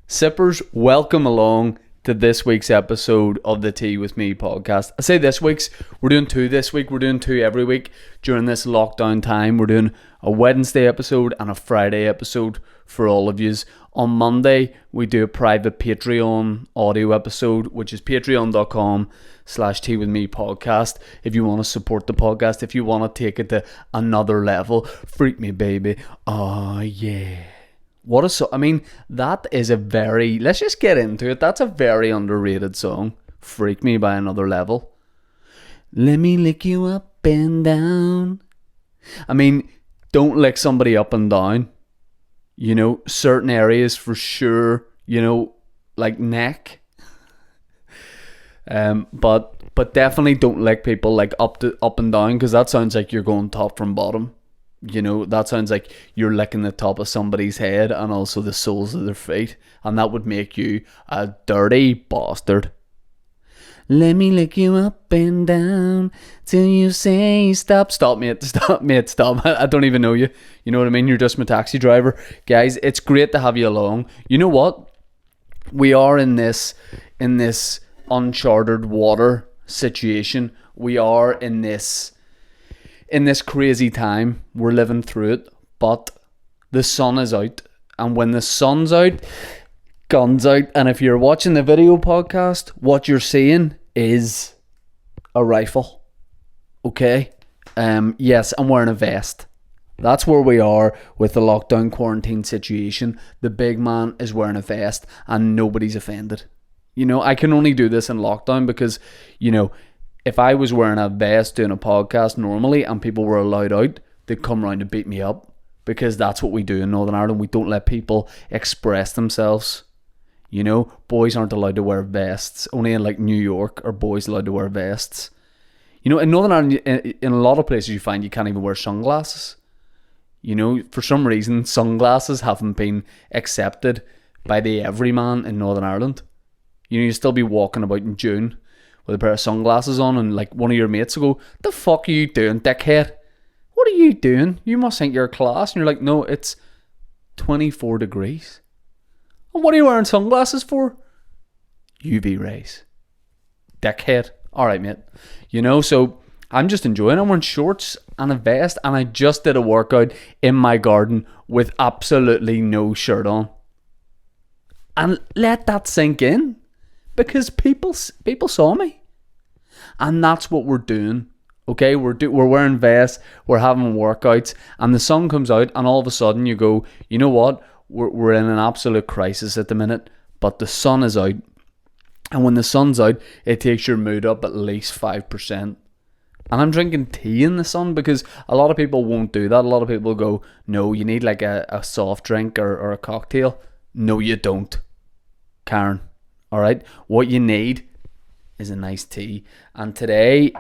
Sippers, welcome along to this week's episode of the Tea With Me podcast. I say this week's, we're doing two this week, we're doing two every week during this lockdown time. We're doing a Wednesday episode and a Friday episode for all of yous. On Monday, we do a private Patreon audio episode, which is patreon.com/teawithmepodcast. If you want to support the podcast, if you want to take it to another level, freak me, baby. Oh, yeah. That is a very, let's just get into it. That's a very underrated song. Freak Me by Another Level. Let me lick you up and down. I mean, don't lick somebody up and down. You know, certain areas for sure, you know, like neck. But definitely don't lick people like up and down, because that sounds like you're going top from bottom. You know, that sounds like you're licking the top of somebody's head and also the soles of their feet, and that would make you a dirty bastard. Let me lick you up and down till you say stop. Stop, mate. Stop. I don't even know you. You know what I mean? You're just my taxi driver. Guys, it's great to have you along. You know what? We are in this uncharted water situation. We are in this crazy time. We're living through it, but the sun is out, and when the sun's out, guns out. And if you're watching the video podcast, what you're seeing is a rifle. Okay? Yes, I'm wearing a vest. That's where we are with the lockdown quarantine situation. The big man is wearing a vest and nobody's offended. You know, I can only do this in lockdown because, you know, if I was wearing a vest doing a podcast normally and people were allowed out, they'd come round and beat me up, because that's what we do in Northern Ireland. We don't let people express themselves. You know, boys aren't allowed to wear vests. Only in like New York are boys allowed to wear vests. You know, in Northern Ireland, in a lot of places you find you can't even wear sunglasses. You know, for some reason, sunglasses haven't been accepted by the everyman in Northern Ireland. You know, you still be walking about in June with a pair of sunglasses on, and like one of your mates will go, "The fuck are you doing, dickhead? What are you doing? You must think you're class." And you're like, "No, it's 24 degrees. And what are you wearing sunglasses for?" UV rays. Dickhead. Alright, mate. You know, so I'm just enjoying it. I'm wearing shorts and a vest, and I just did a workout in my garden with absolutely no shirt on. And let that sink in. Because people saw me, and that's what we're doing. Okay, we're wearing vests, we're having workouts, and the sun comes out, and all of a sudden you go, you know what? We're in an absolute crisis at the minute, but the sun is out, and when the sun's out, it takes your mood up at least 5%. And I'm drinking tea in the sun, because a lot of people won't do that. A lot of people go, no, you need like a soft drink or a cocktail. No, you don't, Karen. Alright, what you need is a nice tea. And today,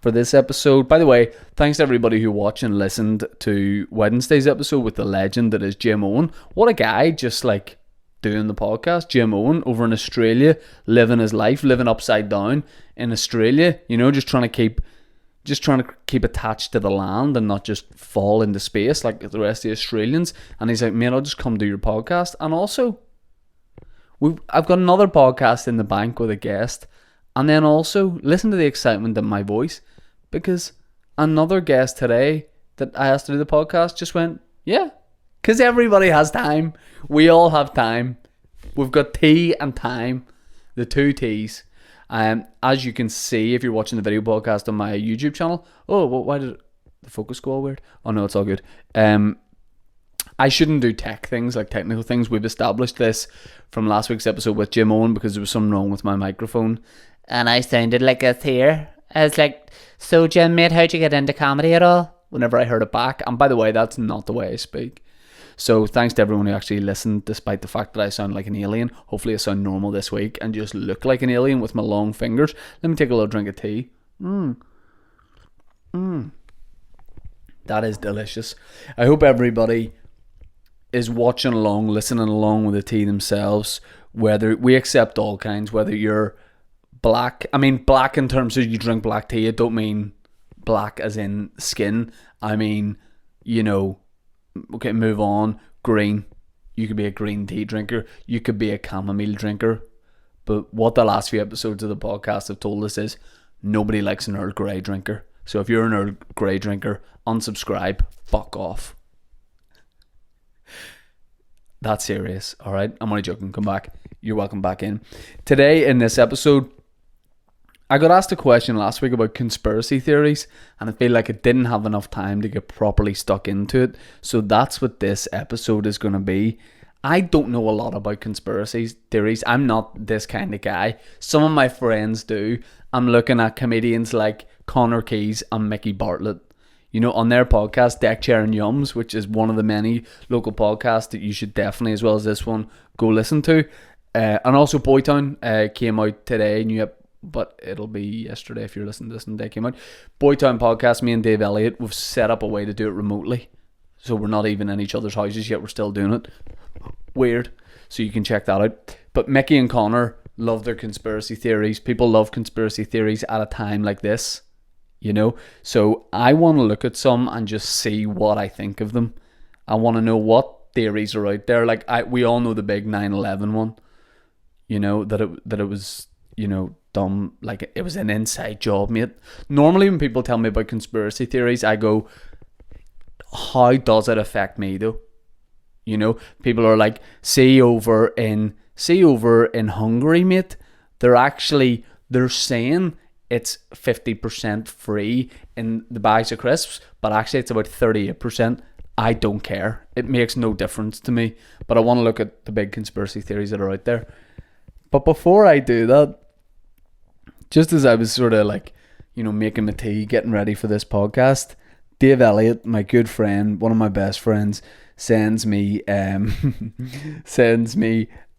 for this episode, by the way, thanks to everybody who watched and listened to Wednesday's episode with the legend that is Jim Owen. What a guy, just like doing the podcast. Jim Owen over in Australia, living his life, living upside down in Australia, you know, just trying to keep attached to the land and not just fall into space like the rest of the Australians. And he's like, "Man, I'll just come do your podcast." And also, I've got another podcast in the bank with a guest, and then also listen to the excitement in my voice, because another guest today that I asked to do the podcast just went, yeah, because everybody has time. We all have time. We've got tea and time, the two T's. As you can see, if you're watching the video podcast on my YouTube channel, why did the focus go all weird? Oh no, it's all good. I shouldn't do tech things, like technical things. We've established this from last week's episode with Jim Owen, because there was something wrong with my microphone and I sounded like a tear. I was like, "So Jim, mate, how'd you get into comedy at all?" Whenever I heard it back. And by the way, that's not the way I speak. So thanks to everyone who actually listened, despite the fact that I sound like an alien. Hopefully I sound normal this week and just look like an alien with my long fingers. Let me take a little drink of tea. That is delicious. I hope everybody is watching along, listening along with the tea themselves. Whether we accept all kinds, whether you're black. I mean black in terms of you drink black tea. I don't mean black as in skin. I mean, you know, okay, move on. Green, You could be a green tea drinker. You could be a chamomile drinker. But what the last few episodes of the podcast have told us is nobody likes an Earl Grey drinker. So if you're an Earl Grey drinker, unsubscribe. Fuck off. That's serious, alright? I'm only joking. Come back. You're welcome back in. Today, in this episode, I got asked a question last week about conspiracy theories, and I feel like I didn't have enough time to get properly stuck into it. So that's what this episode is going to be. I don't know a lot about conspiracy theories. I'm not this kind of guy. Some of my friends do. I'm looking at comedians like Connor Keys and Mickey Bartlett. You know, on their podcast, Deck Chair and Yums, which is one of the many local podcasts that you should definitely, as well as this one, go listen to. And also Boytown came out today, but it'll be yesterday if you're listening to this and they came out. Boytown podcast, me and Dave Elliott, we've set up a way to do it remotely. So we're not even in each other's houses yet, we're still doing it. Weird. So you can check that out. But Mickey and Connor love their conspiracy theories. People love conspiracy theories at a time like this, you know. So I want to look at some and just see what I think of them. I want to know what theories are out there. Like we all know the big 9/11 one, you know, that it was, you know, dumb, like it was an inside job, mate. Normally when people tell me about conspiracy theories, I go, how does it affect me though? You know, people are like, see over in Hungary, mate, they're saying it's 50% free in the bags of crisps, but actually it's about 38%. I don't care. It makes no difference to me. But I want to look at the big conspiracy theories that are out there. But before I do that, just as I was sort of like, you know, making my tea, getting ready for this podcast, Dave Elliott, my good friend, one of my best friends, sends me a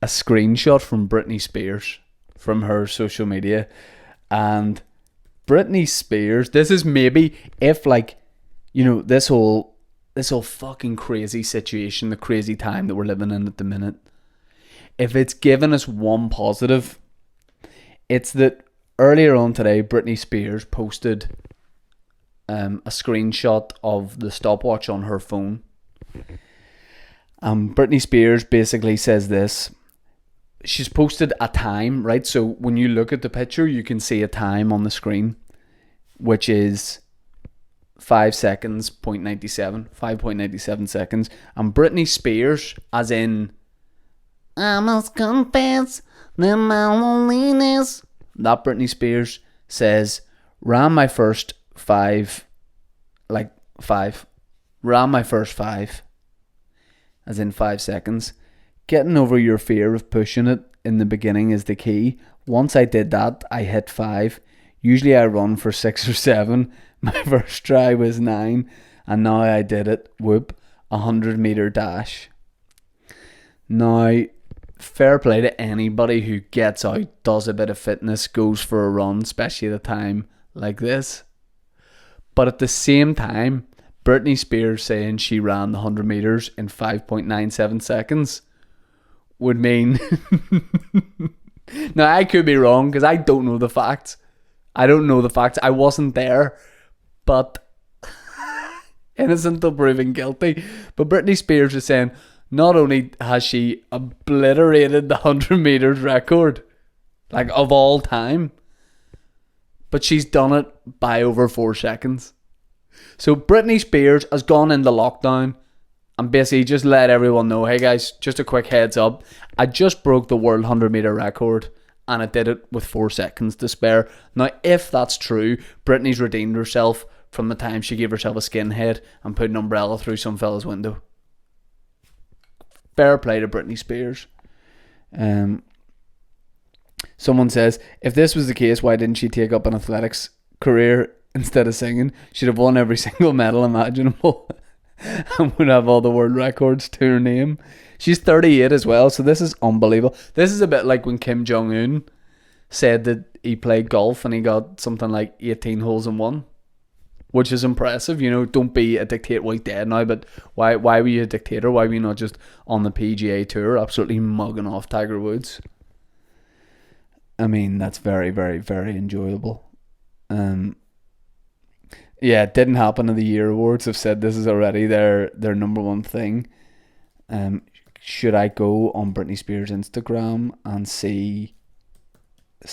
screenshot from Britney Spears from her social media. And Britney Spears, this is maybe if, like, you know, this whole fucking crazy situation, the crazy time that we're living in at the minute, if it's given us one positive, it's that earlier on today, Britney Spears posted a screenshot of the stopwatch on her phone. Britney Spears basically says this. She's posted a time, right? So when you look at the picture, you can see a time on the screen, which is 5 seconds, 5.97 seconds. And Britney Spears, as in, I must confess that my loneliness, that Britney Spears says, ran my first five, as in 5 seconds. Getting over your fear of pushing it in the beginning is the key. Once I did that, I hit 5. Usually I run for 6 or 7. My first try was 9, and now I did it. Whoop, 100-meter dash. Now, fair play to anybody who gets out, does a bit of fitness, goes for a run, especially at a time like this. But at the same time, Britney Spears saying she ran the 100 meters in 5.97 seconds would mean... Now, I could be wrong because I don't know the facts. I wasn't there. But innocent till proven guilty. But Britney Spears is saying not only has she obliterated the 100 meters record, like, of all time, but she's done it by over 4 seconds. So Britney Spears has gone into lockdown and basically just let everyone know, hey guys, just a quick heads up, I just broke the world 100 meter record and I did it with 4 seconds to spare. Now, if that's true, Britney's redeemed herself from the time she gave herself a skinhead and put an umbrella through some fella's window. Fair play to Britney Spears. Someone says, if this was the case, why didn't she take up an athletics career instead of singing? She'd have won every single medal imaginable and would have all the world records to her name. She's 38 as well, so this is unbelievable. This is a bit like when Kim Jong-un said that he played golf and he got something like 18 holes in one, which is impressive. You know, don't be a dictator. Well, he's dead now, but why were you a dictator? Why were you not just on the PGA Tour absolutely mugging off Tiger Woods? I mean, that's very, very, very enjoyable. Yeah, it didn't happen at the Year Awards. I've said this is already their number one thing. should I go on Britney Spears Instagram and see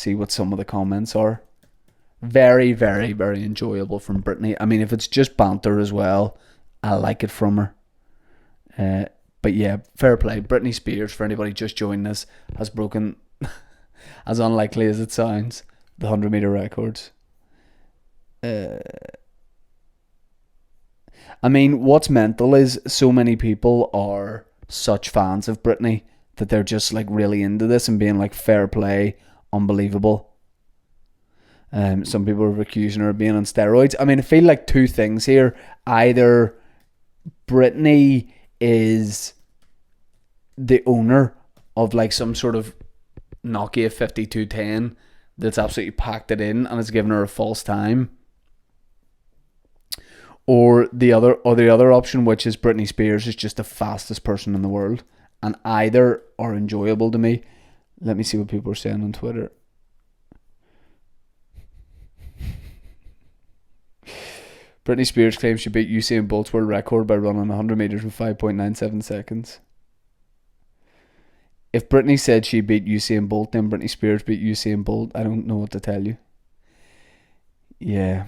what some of the comments are? Very, very, very enjoyable from Britney. I mean, if it's just banter as well, I like it from her. But yeah, fair play. Britney Spears, for anybody just joining us, has broken, as unlikely as it sounds, the 100-meter records. I mean, what's mental is so many people are such fans of Britney that they're just like really into this and being like, fair play, unbelievable. Some people are accusing her of being on steroids. I mean, I feel like two things here. Either Britney is the owner of like some sort of Nokia 5210 that's absolutely packed it in and is giving her a false time. Or the other option, which is Britney Spears is just the fastest person in the world. And either are enjoyable to me. Let me see what people are saying on Twitter. Britney Spears claims she beat Usain Bolt's world record by running 100 meters in 5.97 seconds. If Britney said she beat Usain Bolt, then Britney Spears beat Usain Bolt. I don't know what to tell you. Yeah,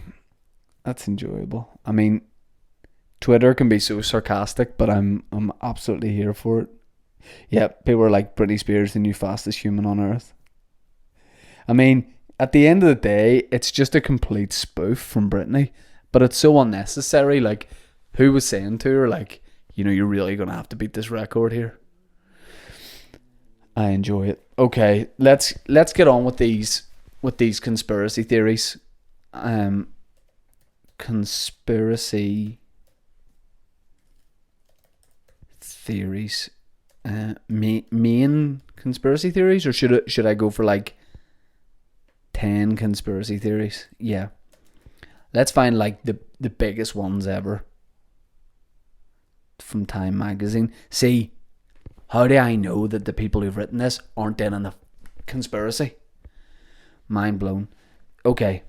that's enjoyable. I mean, Twitter can be so sarcastic, but I'm absolutely here for it. Yeah, people are like, Britney Spears, the new fastest human on earth. I mean, at the end of the day, it's just a complete spoof from Britney. But it's so unnecessary. Like, who was saying to her, like, you know, you're really going to have to beat this record here? I enjoy it. Okay, let's get on with these conspiracy theories. Conspiracy theories. Main conspiracy theories, or should I go for like 10 conspiracy theories? Yeah. Let's find like the biggest ones ever from Time magazine. See, how do I know that the people who've written this aren't in on the conspiracy? Mind blown. Okay,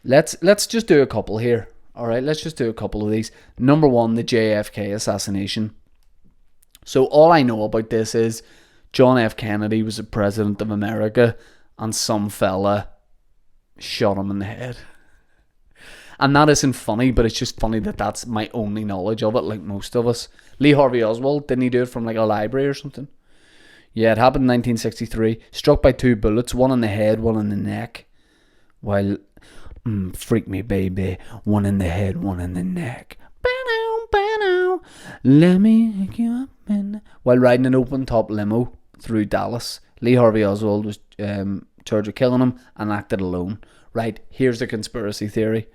let's just do a couple here. All right, let's just do a couple of these. Number one, the Jfk assassination. So all I know about this is John F. Kennedy was the president of America, and some fella shot him in the head. And that isn't funny, but it's just funny that that's my only knowledge of it, like most of us. Lee Harvey Oswald, didn't he do it from like a library or something? Yeah, it happened in 1963. Struck by 2 bullets, one in the head, one in the neck. While, freak me baby, one in the head, one in the neck. Ba-dow, ba-dow, let me hook you up. While riding an open top limo through Dallas, Lee Harvey Oswald was charged with killing him and acted alone. Right, here's the conspiracy theory.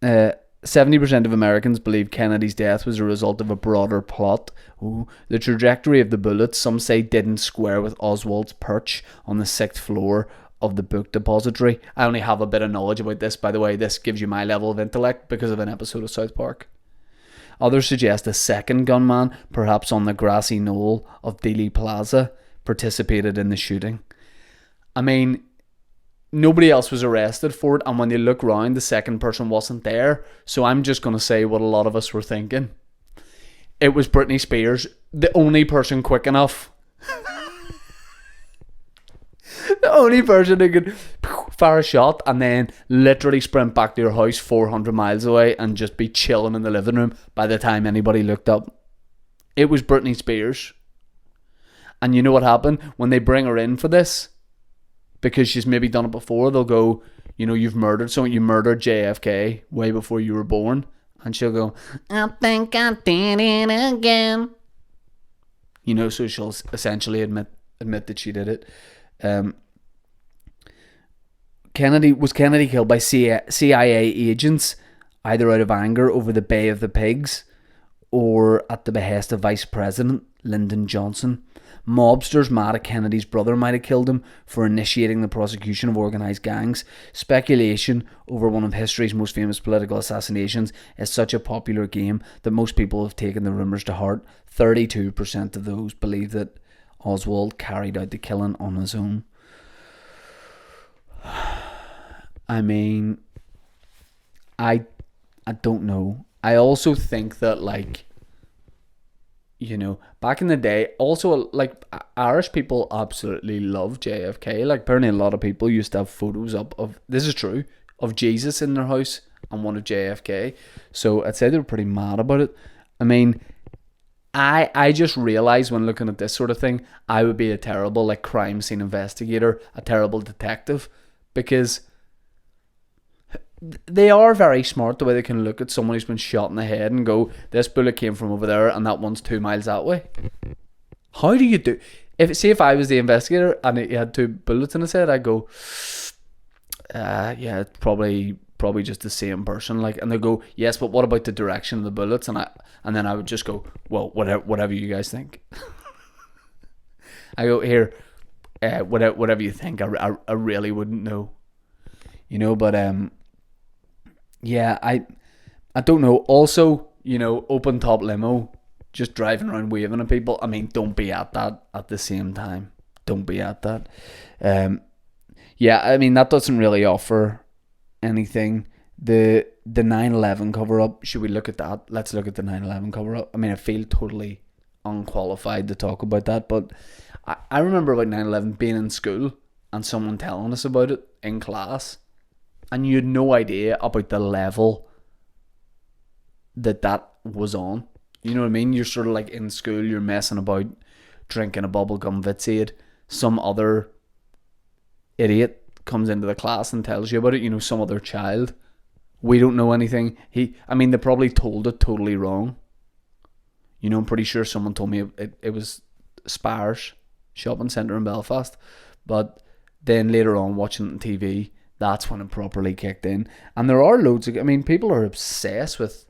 70% of Americans believe Kennedy's death was a result of a broader plot. Ooh. The trajectory of the bullets, some say, didn't square with Oswald's perch on the 6th floor of the book depository. I only have a bit of knowledge about this, by the way. This gives you my level of intellect because of an episode of South Park. Others suggest a second gunman, perhaps on the grassy knoll of Dealey Plaza, participated in the shooting. I mean, nobody else was arrested for it, and when you look round, the second person wasn't there. So I'm just going to say what a lot of us were thinking. It was Britney Spears, the only person quick enough. The only person who could fire a shot and then literally sprint back to your house 400 miles away and just be chilling in the living room by the time anybody looked up. It was Britney Spears. And you know what happened? When they bring her in for this, because she's maybe done it before, they'll go, you know, you've murdered someone, you murdered JFK way before you were born. And she'll go, I think I did it again. You know, so she'll essentially admit that she did it. Kennedy killed by CIA agents, either out of anger over the Bay of the Pigs or at the behest of Vice President Lyndon Johnson. Mobsters mad at Kennedy's brother might have killed him for initiating the prosecution of organised gangs. Speculation over one of history's most famous political assassinations is such a popular game that most people have taken the rumours to heart. 32% of those believe that Oswald carried out the killing on his own. I mean, I don't know. I also think that, like, You know, back in the day, also, like, Irish people absolutely love JFK. Like, apparently a lot of people used to have photos up of, this is true, of Jesus in their house and one of JFK. So I'd say they were pretty mad about it. I mean, I just realised when looking at this sort of thing, I would be a terrible, like, crime scene investigator, a terrible detective, because they are very smart the way they can look at someone who's been shot in the head and go, this bullet came from over there and that one's 2 miles that way. How do you do? If I was the investigator and he had 2 bullets in his head, I'd go, yeah, it's probably just the same person. Like, and they go, yes, but what about the direction of the bullets? And then I would just go, well, whatever you guys think. I go, here, whatever you think. I really wouldn't know, you know. But yeah, I don't know. Also, you know, open top limo, just driving around waving at people. I mean, don't be at that at the same time. Don't be at that. Yeah, I mean, that doesn't really offer anything. The 9/11 cover up. Should we look at that? Let's look at the 9/11 cover up. I mean, I feel totally unqualified to talk about that, but I remember about 9/11 being in school and someone telling us about it in class. And you had no idea about the level that was on. You know what I mean? You're sort of like in school, you're messing about, drinking a bubblegum Vitsaid. Some other idiot comes into the class and tells you about it. You know, some other child. We don't know anything. They probably told it totally wrong. You know, I'm pretty sure someone told me it was Spars shopping centre in Belfast. But then later on, watching it on TV, that's when it properly kicked in. And there are loads of, people are obsessed with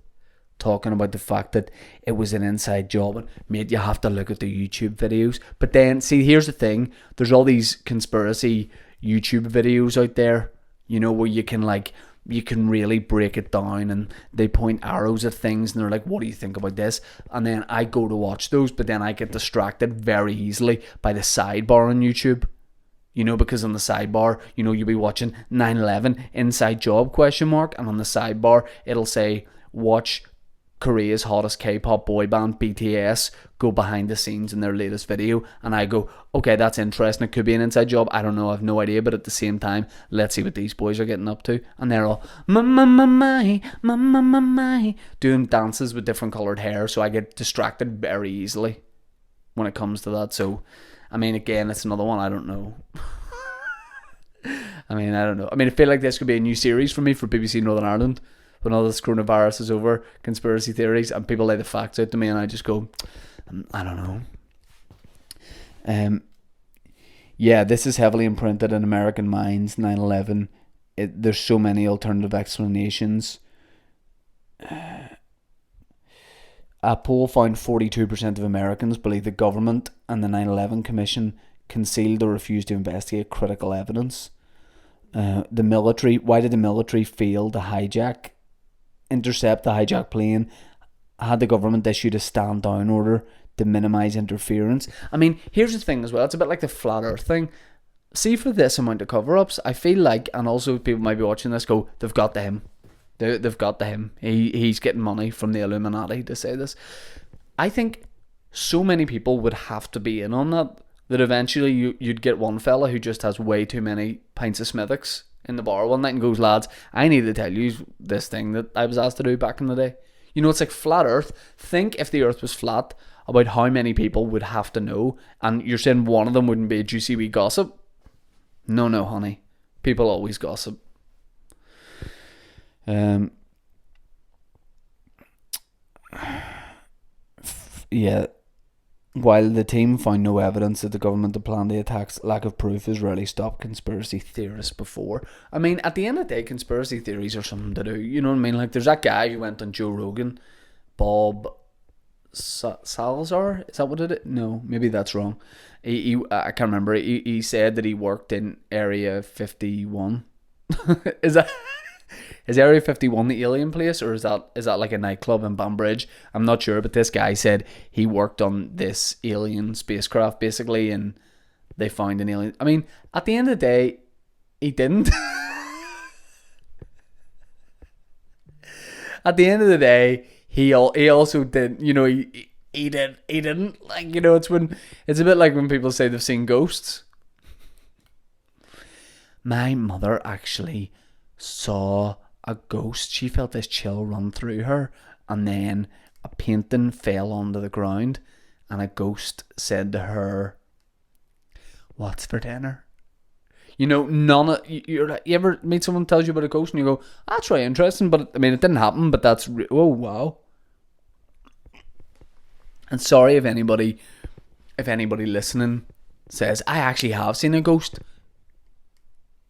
talking about the fact that it was an inside job and mate, you have to look at the YouTube videos. But then, see, here's the thing, there's all these conspiracy YouTube videos out there, you know, where you can really break it down and they point arrows at things and they're like, what do you think about this? And then I go to watch those, but then I get distracted very easily by the sidebar on YouTube. You know, because on the sidebar, you know, you'll be watching 9/11 inside job ? And on the sidebar, it'll say, watch Korea's hottest K-pop boy band, BTS, go behind the scenes in their latest video. And I go, okay, that's interesting. It could be an inside job. I don't know. I have no idea. But at the same time, let's see what these boys are getting up to. And they're all, my, doing dances with different coloured hair. So I get distracted very easily when it comes to that. So, again, it's another one. I don't know. I don't know. I feel like this could be a new series for me for BBC Northern Ireland. When all this coronavirus is over, conspiracy theories, and people lay the facts out to me, and I just go, I don't know. Yeah, this is heavily imprinted in American minds, 9/11. There's so many alternative explanations. A poll found 42% of Americans believe the government and the 9/11 Commission concealed or refused to investigate critical evidence. The military, why did the military fail to intercept the hijacked plane? Had the government issued a stand down order to minimise interference? Here's the thing as well, it's a bit like the flat earth thing. See, for this amount of cover-ups, I feel like, and also people might be watching this go, they've got to him. They've got to him. He's getting money from the Illuminati to say this. I think so many people would have to be in on that eventually you'd get one fella who just has way too many pints of Smithwick's in the bar one night and goes, lads, I need to tell you this thing that I was asked to do back in the day. You know, it's like flat earth. Think if the earth was flat, about how many people would have to know, and you're saying one of them wouldn't be a juicy wee gossip? No, honey. People always gossip. Yeah. While the team found no evidence that the government had planned the attacks, lack of proof has rarely stopped conspiracy theorists before. At the end of the day, conspiracy theories are something to do. You know what I mean? Like, there's that guy who went on Joe Rogan, Bob Salazar. Is that what it is? No, maybe that's wrong. I can't remember. He said that he worked in Area 51. Is Area 51 the alien place, or is that like a nightclub in Banbridge? I'm not sure, but this guy said he worked on this alien spacecraft basically, and they found an alien. At the end of the day, he didn't. At the end of the day, he also did. You know, He didn't. Like, you know, it's a bit like when people say they've seen ghosts. My mother actually saw a ghost. She felt this chill run through her, and then a painting fell onto the ground, and a ghost said to her, "What's for dinner?" You know, you ever meet someone tells you about a ghost and you go, "That's really interesting," but I mean, it didn't happen. But oh wow. And sorry if anybody listening says, "I actually have seen a ghost."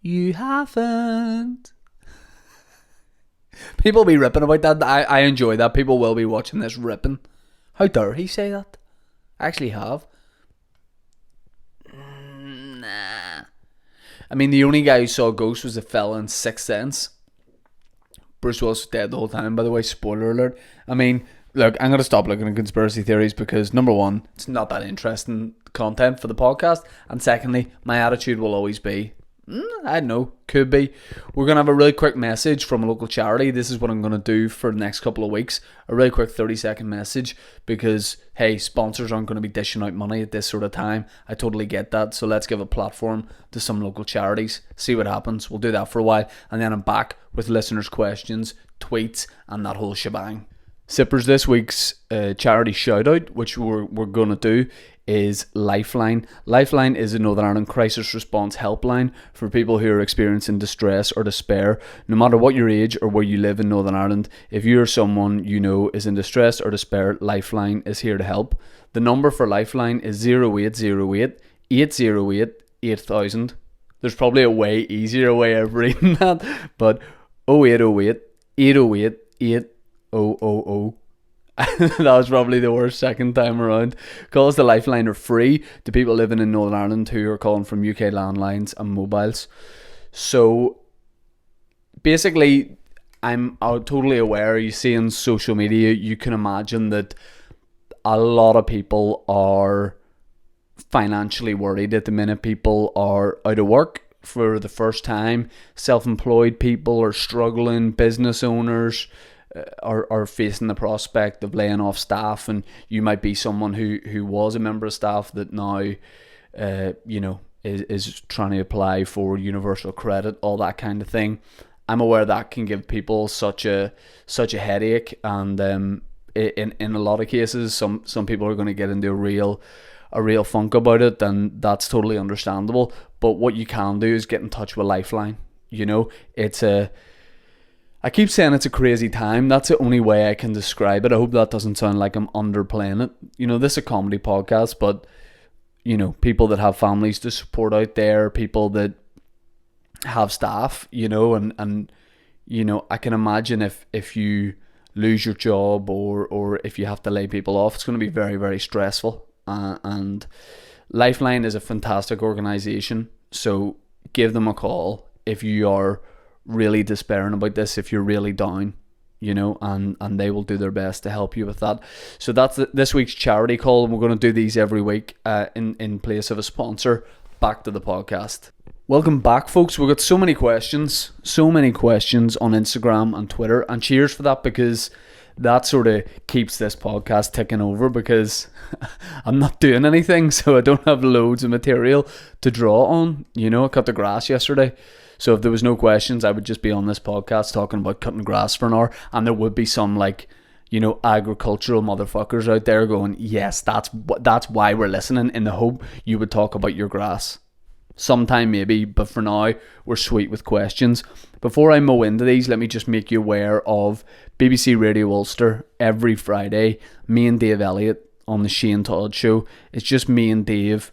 You haven't. People be ripping about that. I enjoy that. People will be watching this ripping. How dare he say that? I actually have. Nah. I mean, the only guy who saw a ghost was a fella in Sixth Sense. Bruce Willis was dead the whole time, by the way. Spoiler alert. I mean, look, I'm going to stop looking at conspiracy theories because, number one, it's not that interesting content for the podcast. And secondly, my attitude will always be, I don't know, could be. We're going to have a really quick message from a local charity. This is what I'm going to do for the next couple of weeks. A really quick 30-second message because, hey, sponsors aren't going to be dishing out money at this sort of time. I totally get that. So let's give a platform to some local charities. See what happens. We'll do that for a while. And then I'm back with listeners' questions, tweets, and that whole shebang. Sippers, this week's charity shout out, which we're going to do, is Lifeline. Lifeline is a Northern Ireland crisis response helpline for people who are experiencing distress or despair. No matter what your age or where you live in Northern Ireland, if you're someone you know is in distress or despair, Lifeline is here to help. The number for Lifeline is 0808 808 8000. There's probably a way easier way of reading that, but 0808 808 8000. That was probably the worst second time around. Calls to Lifeline are free to people living in Northern Ireland who are calling from UK landlines and mobiles. So basically, I'm totally aware, you see on social media, you can imagine that a lot of people are financially worried at the minute. People are out of work for the first time. Self-employed people are struggling. Business owners are facing the prospect of laying off staff, and you might be someone who was a member of staff that now is trying to apply for universal credit, all that kind of thing. I'm aware that can give people such a headache, and in a lot of cases some people are going to get into a real funk about it, and that's totally understandable. But what you can do is get in touch with Lifeline. You know, I keep saying it's a crazy time. That's the only way I can describe it. I hope that doesn't sound like I'm underplaying it. You know, this is a comedy podcast, but, you know, people that have families to support out there, people that have staff, you know, and you know, I can imagine if you lose your job or if you have to lay people off, it's going to be very, very stressful. And Lifeline is a fantastic organisation, so give them a call if you are really despairing about this, if you're really down, you know, and they will do their best to help you with that. So that's this week's charity call, and we're going to do these every week in place of a sponsor. Back to the podcast. Welcome back, folks. We've got so many questions on Instagram and Twitter, and cheers for that, because that sort of keeps this podcast ticking over, because I'm not doing anything, so I don't have loads of material to draw on. You know, I cut the grass yesterday. So if there was no questions, I would just be on this podcast talking about cutting grass for an hour, and there would be some, like, you know, agricultural motherfuckers out there going, yes, that's why we're listening, in the hope you would talk about your grass. Sometime maybe, but for now, we're sweet with questions. Before I mow into these, let me just make you aware of BBC Radio Ulster every Friday. Me and Dave Elliott on the Shane Todd Show. It's just me and Dave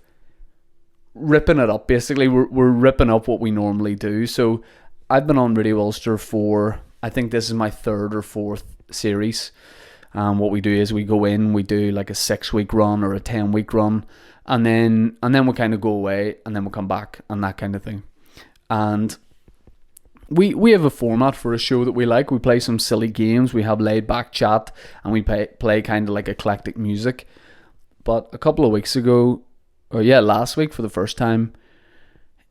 ripping it up. Basically, we're ripping up what we normally do. So I've been on Radio Ulster for, I think this is my third or fourth series. What we do is we go in, we do like a 6-week run or a 10-week run, and then we kind of go away, and then we'll come back, and that kind of thing. And we have a format for a show that we like. We play some silly games, we have laid back chat, and we play kind of like eclectic music. But a couple of weeks ago, last week for the first time,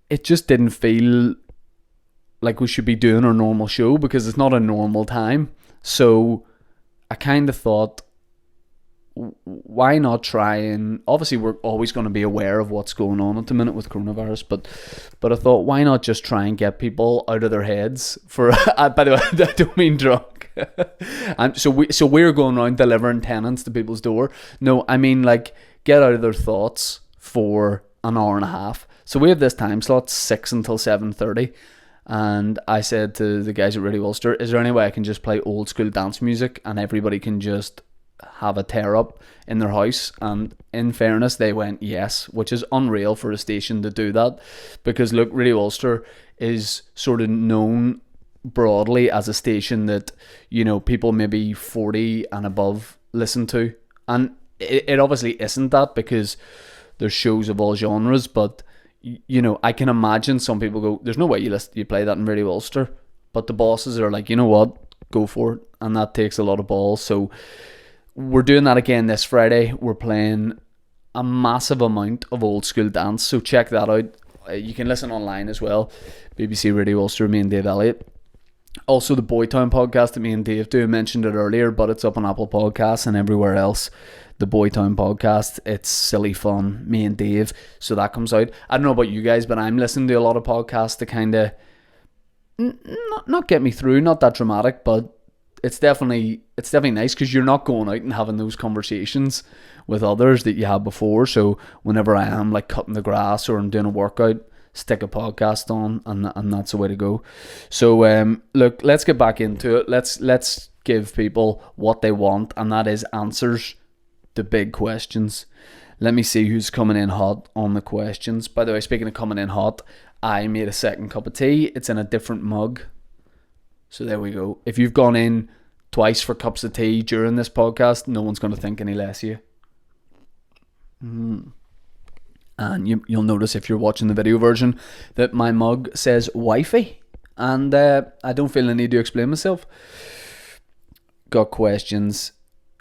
it just didn't feel like we should be doing our normal show, because it's not a normal time. So I kind of thought, why not try and, obviously we're always going to be aware of what's going on at the minute with coronavirus, but I thought, why not just try and get people out of their heads for, by the way, I don't mean drunk. And so we're going around delivering tenants to people's door. No, I mean like get out of their thoughts for an hour and a half. So we have this time slot, 6 until 7:30. And I said to the guys at Radio Ulster, is there any way I can just play old school dance music and everybody can just have a tear up in their house? And in fairness, they went yes, which is unreal for a station to do that, because look, Radio Ulster is sort of known broadly as a station that, you know, people maybe 40 and above listen to, and it obviously isn't that, because there's shows of all genres, but you know, I can imagine some people go, there's no way you play that in Radio Ulster, but the bosses are like, you know what, go for it, and that takes a lot of balls. So we're doing that again this Friday. We're playing a massive amount of old school dance, so check that out. You can listen online as well, BBC Radio Ulster, me and Dave Elliott. Also the Boytown podcast that me and Dave do, I mentioned it earlier, but it's up on Apple Podcasts and everywhere else. The Boytown podcast, it's silly fun, me and Dave, so that comes out. I don't know about you guys, but I'm listening to a lot of podcasts to kind of not get me through, not that dramatic, but it's definitely nice, because you're not going out and having those conversations with others that you had before. So whenever I am like cutting the grass or I'm doing a workout, stick a podcast on, and that's the way to go. So look, let's get back into it. Let's give people what they want, and that is answers to big questions. Let me see who's coming in hot on the questions. By the way, speaking of coming in hot, I made a second cup of tea. It's in a different mug, so there we go. If you've gone in twice for cups of tea during this podcast, no one's going to think any less of you. And you'll notice, if you're watching the video version, that my mug says wifey, and I don't feel the need to explain myself. Got questions.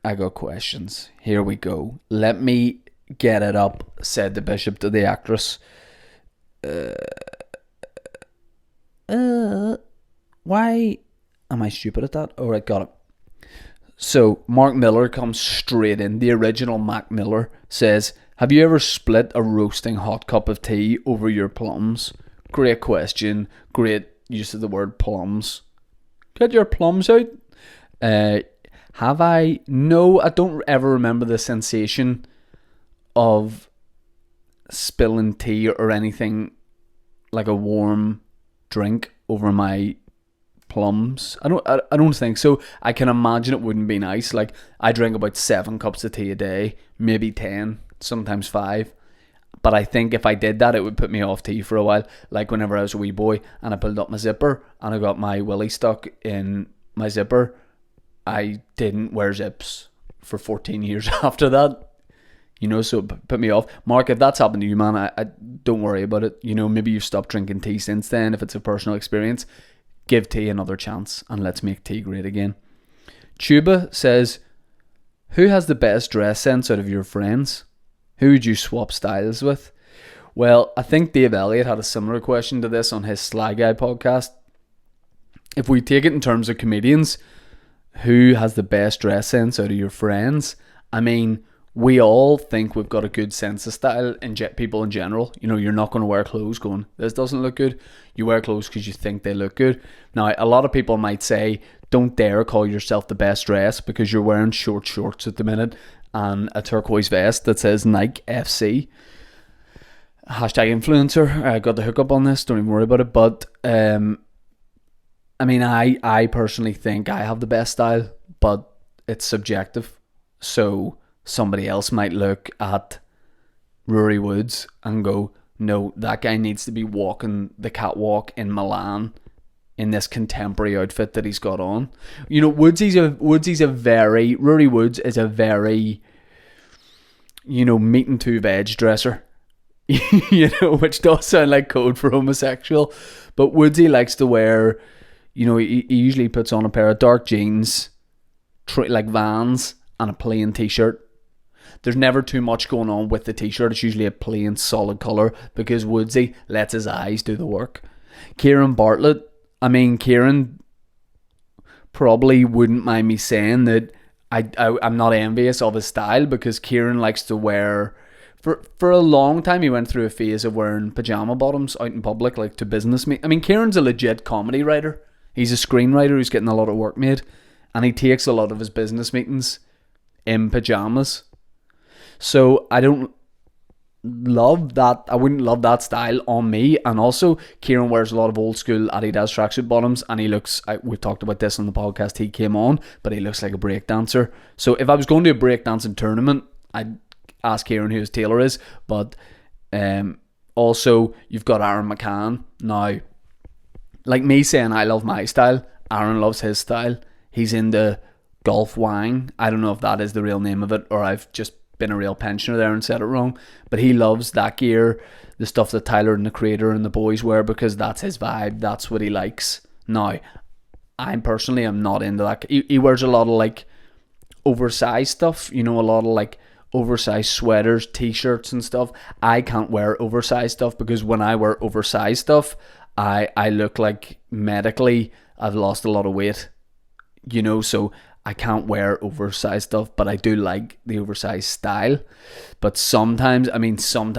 I got questions. Here we go. Let me get it up, said the bishop to the actress. Why am I stupid at that? Alright, got it. So Mark Miller comes straight in. The original Mac Miller says, have you ever split a roasting hot cup of tea over your plums? Great question. Great use of the word plums. Get your plums out. Have I? No, I don't ever remember the sensation of spilling tea or anything like a warm drink over my plums. I don't think so. I can imagine it wouldn't be nice. Like, I drink about 7 cups of tea a day, maybe 10, sometimes 5. But I think if I did that, it would put me off tea for a while. Like whenever I was a wee boy and I pulled up my zipper and I got my willy stuck in my zipper, I didn't wear zips for 14 years after that. You know, so it put me off. Mark, if that's happened to you, man, I don't worry about it. You know, maybe you've stopped drinking tea since then. If it's a personal experience, give tea another chance and let's make tea great again. Tuba says, who has the best dress sense out of your friends? Who would you swap styles with? Well, I think Dave Elliott had a similar question to this on his Sly Guy podcast. If we take it in terms of comedians, who has the best dress sense out of your friends? I mean, we all think we've got a good sense of style in people in general. You know, you're not going to wear clothes going, this doesn't look good. You wear clothes because you think they look good. Now, a lot of people might say, don't dare call yourself the best dress because you're wearing short shorts at the minute and a turquoise vest that says Nike FC. Hashtag influencer. I got the hookup on this, don't even worry about it. But, I mean, I personally think I have the best style, but it's subjective. So somebody else might look at Rory Woods and go, no, that guy needs to be walking the catwalk in Milan in this contemporary outfit that he's got on. You know, Rory Woods is a very, you know, meat and 2 veg dresser. You know, which does sound like code for homosexual. But Woodsy likes to wear, you know, he usually puts on a pair of dark jeans, like Vans, and a plain t-shirt. There's never too much going on with the t-shirt. It's usually a plain solid colour because Woodsy lets his eyes do the work. Kieran Bartlett, I mean, Kieran probably wouldn't mind me saying that I'm not envious of his style, because Kieran likes to wear, for a long time he went through a phase of wearing pajama bottoms out in public, like to business meet. I mean, Kieran's a legit comedy writer. He's a screenwriter who's getting a lot of work made, and he takes a lot of his business meetings in pajamas. So I don't love that. I wouldn't love that style on me. And also, Kieran wears a lot of old school Adidas tracksuit bottoms, and he looks, we talked about this on the podcast, he came on, but he looks like a breakdancer. So if I was going to a breakdancing tournament, I'd ask Kieran who his tailor is. But also, you've got Aaron McCann. Now, like me saying I love my style, Aaron loves his style. He's into golf wang. I don't know if that is the real name of it, or I've just been a real pensioner there and said it wrong, but he loves that gear, the stuff that Tyler and the Creator and the boys wear, because that's his vibe, that's what he likes. Now, I personally am not into that. He wears a lot of like oversized stuff, you know, a lot of like oversized sweaters, t-shirts and stuff. I can't wear oversized stuff, because when I wear oversized stuff, I look like medically I've lost a lot of weight, you know, so I can't wear oversized stuff, but I do like the oversized style. But sometimes,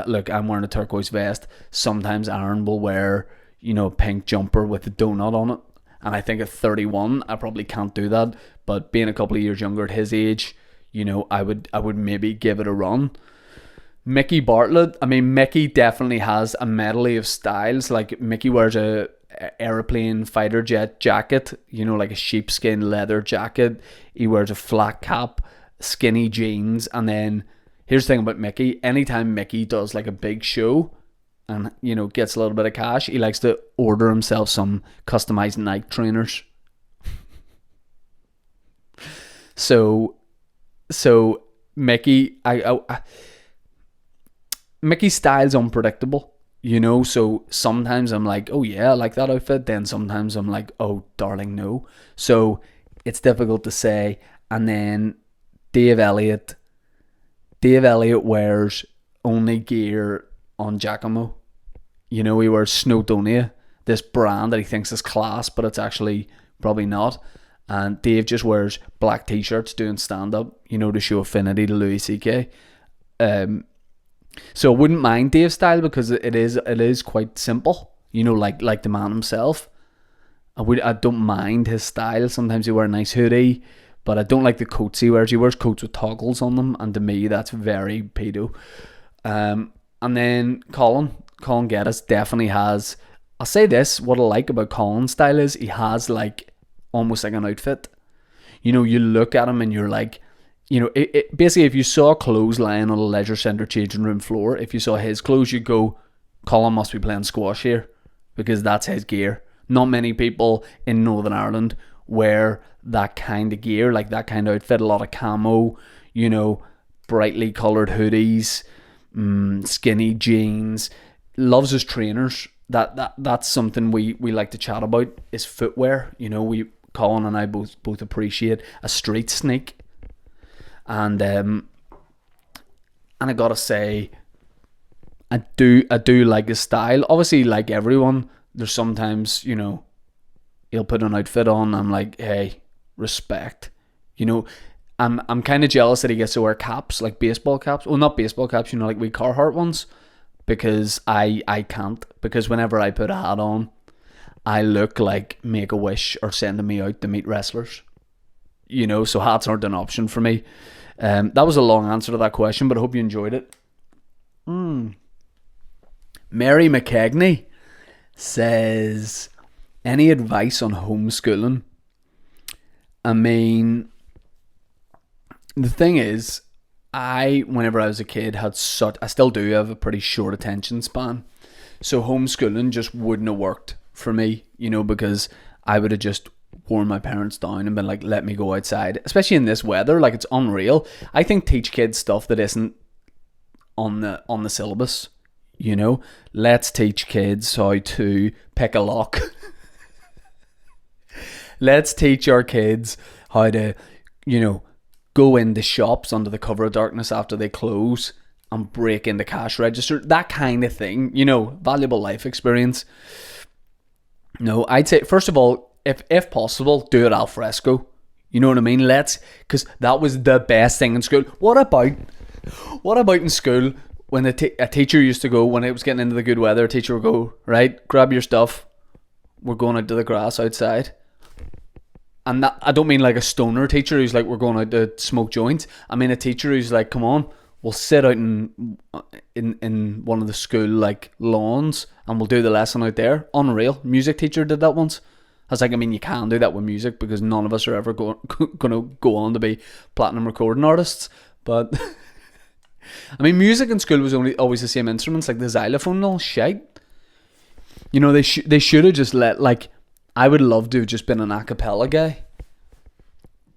look, I'm wearing a turquoise vest. Sometimes Aaron will wear, you know, a pink jumper with a donut on it. And I think at 31, I probably can't do that. But being a couple of years younger at his age, you know, I would maybe give it a run. Mickey Bartlett, Mickey definitely has a medley of styles. Like, Mickey wears a airplane fighter jet jacket, you know, like a sheepskin leather jacket. He wears a flat cap, skinny jeans, and then here's the thing about Mickey: anytime Mickey does like a big show and, you know, gets a little bit of cash, he likes to order himself some customized Nike trainers. So Mickey, Mickey's style's unpredictable. You know, so sometimes I'm like, oh yeah, I like that outfit. Then sometimes I'm like, oh darling, no. So it's difficult to say. And then Elliott wears only gear on Giacomo. You know, he wears Snowdonia, this brand that he thinks is class, but it's actually probably not. And Dave just wears black t-shirts doing stand-up, you know, to show affinity to Louis C.K. So I wouldn't mind Dave's style, because it is quite simple, you know, like the man himself. I don't mind his style. Sometimes he wears a nice hoodie, but I don't like the coats he wears. He wears coats with toggles on them, and to me that's very pedo. And then Colin Geddes definitely has, I'll say this, what I like about Colin's style is he has like almost like an outfit. You know, you look at him and you're like, you know, basically, if you saw clothes lying on a leisure centre changing room floor, if you saw his clothes, you'd go, Colin must be playing squash here, because that's his gear. Not many people in Northern Ireland wear that kind of gear, like that kind of outfit. A lot of camo, you know, brightly coloured hoodies, skinny jeans. Loves his trainers. That's something we like to chat about, is footwear. You know, Colin and I both appreciate a street sneak. And I gotta say, I do like his style. Obviously, like everyone, there's sometimes, you know, he'll put an outfit on, I'm like, hey, respect. You know, I'm kind of jealous that he gets to wear caps, like baseball caps. Well, not baseball caps, you know, like we Carhartt ones, because I can't. Because whenever I put a hat on, I look like Make-A-Wish or sending me out to meet wrestlers. You know, so hats aren't an option for me. That was a long answer to that question, but I hope you enjoyed it. Mary McKegney says, any advice on homeschooling? I mean, the thing is, whenever I was a kid, I still do have a pretty short attention span. So homeschooling just wouldn't have worked for me, you know, because I would have just worn my parents down and been like, let me go outside, especially in this weather. Like, it's unreal. I think teach kids stuff that isn't on the syllabus, you know. Let's teach kids how to pick a lock. Let's teach our kids how to, you know, go into shops under the cover of darkness after they close and break into cash register, that kind of thing, you know, valuable life experience. No, I'd say, first of all, if possible, do it al fresco. You know what I mean? Because that was the best thing in school. What about in school when a teacher used to go, when it was getting into the good weather, a teacher would go, right, grab your stuff, we're going out to the grass outside. And that, I don't mean like a stoner teacher who's like, we're going out to smoke joints. I mean a teacher who's like, come on, we'll sit out in one of the school like lawns and we'll do the lesson out there. Unreal. Music teacher did that once. I was like, I mean, you can do that with music because none of us are ever going to go on to be platinum recording artists. But I mean, music in school was always the same instruments, like the xylophone and all shite. You know, they should have just let, like, I would love to have just been an a cappella guy.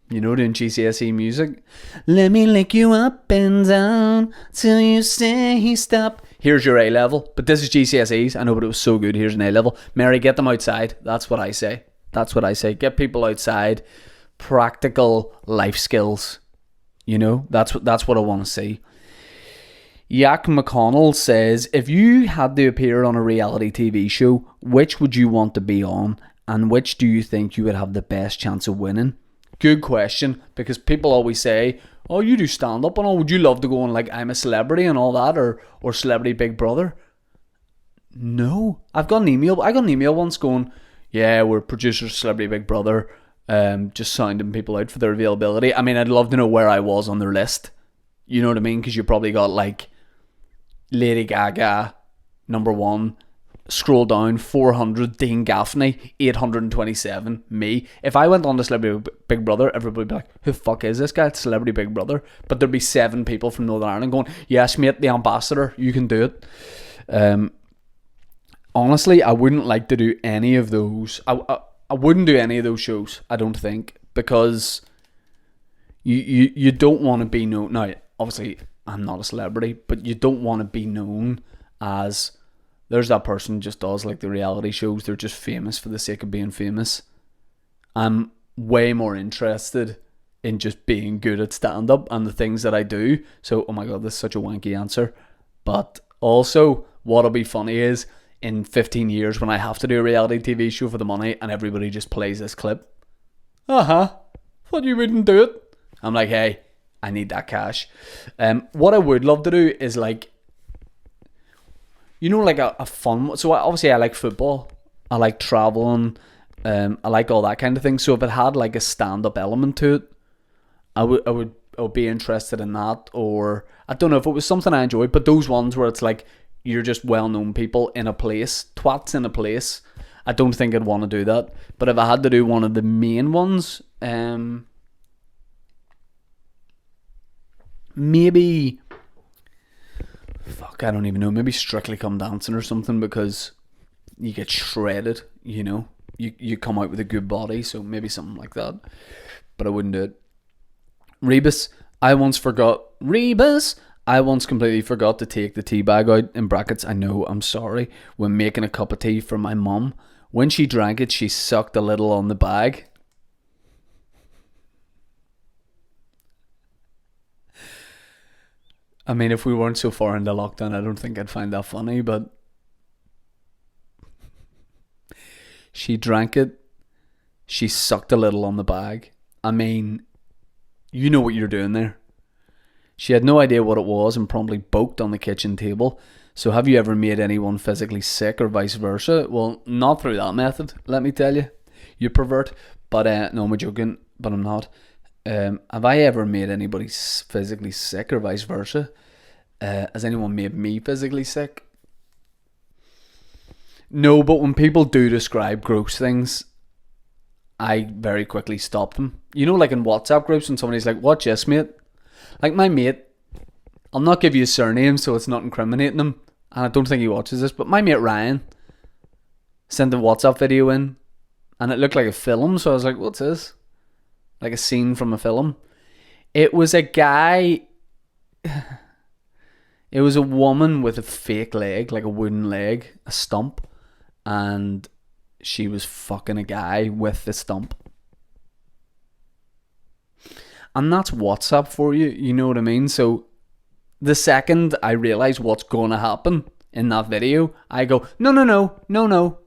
You know, doing GCSE music. Let me lick you up and down till you say stop. Here's your A level. But this is GCSEs. I know, but it was so good. Here's an A level. Mary, get them outside. That's what I say. Get people outside. Practical life skills. You know, that's what I want to see. Yak McConnell says, if you had to appear on a reality TV show, which would you want to be on? And which do you think you would have the best chance of winning? Good question, because people always say, oh, you do stand-up and all. Would you love to go on like I'm a Celebrity and all that, or Celebrity Big Brother? No. I got an email once going, yeah, we're producers of Celebrity Big Brother, just sounding people out for their availability. I mean, I'd love to know where I was on their list. You know what I mean? Because you probably got like Lady Gaga, number 1. Scroll down, 400, Dean Gaffney, 827, me. If I went on to Celebrity Big Brother, everybody would be like, who the fuck is this guy? It's Celebrity Big Brother. But there'd be 7 people from Northern Ireland going, yes mate, the ambassador, you can do it. Honestly, I wouldn't like to do any of those. I wouldn't do any of those shows, I don't think, because you don't want to be known. Now, obviously, I'm not a celebrity, but you don't want to be known as, there's that person just does like the reality shows, they're just famous for the sake of being famous. I'm way more interested in just being good at stand-up and the things that I do. So, oh my god, this is such a wanky answer. But also, what'll be funny is, in 15 years when I have to do a reality TV show for the money and everybody just plays this clip. Thought you wouldn't do it. I'm like, hey, I need that cash. What I would love to do is like, you know, like a fun. So obviously I like football. I like traveling. I like all that kind of thing. So if it had like a stand-up element to it, I would be interested in that. Or I don't know if it was something I enjoyed, but those ones where it's like you're just well-known people in a place, twats in a place. I don't think I'd want to do that. But if I had to do one of the main ones, maybe, fuck, I don't even know, maybe Strictly Come Dancing or something, because you get shredded, you know, you come out with a good body, so maybe something like that, but I wouldn't do it. Rebus, I once completely forgot to take the tea bag out, in brackets, I know, I'm sorry, when making a cup of tea for my mum. When she drank it, she sucked a little on the bag. I mean, if we weren't so far into lockdown, I don't think I'd find that funny, but she drank it, she sucked a little on the bag. I mean, you know what you're doing there. She had no idea what it was and promptly boked on the kitchen table. So have you ever made anyone physically sick or vice versa? Well, not through that method, let me tell you. You pervert. But no, I'm joking, but I'm not. Have I ever made anybody physically sick or vice versa? Has anyone made me physically sick? No, but when people do describe gross things, I very quickly stop them. You know, like in WhatsApp groups when somebody's like, what, yes mate? Like my mate, I'll not give you his surname so it's not incriminating him, and I don't think he watches this, but my mate Ryan sent a WhatsApp video in and it looked like a film, so I was like, what's this? Like a scene from a film. It was a guy, it was a woman with a fake leg, like a wooden leg, a stump, and she was fucking a guy with the stump. And that's WhatsApp for you, you know what I mean? So the second I realise what's going to happen in that video, I go, no,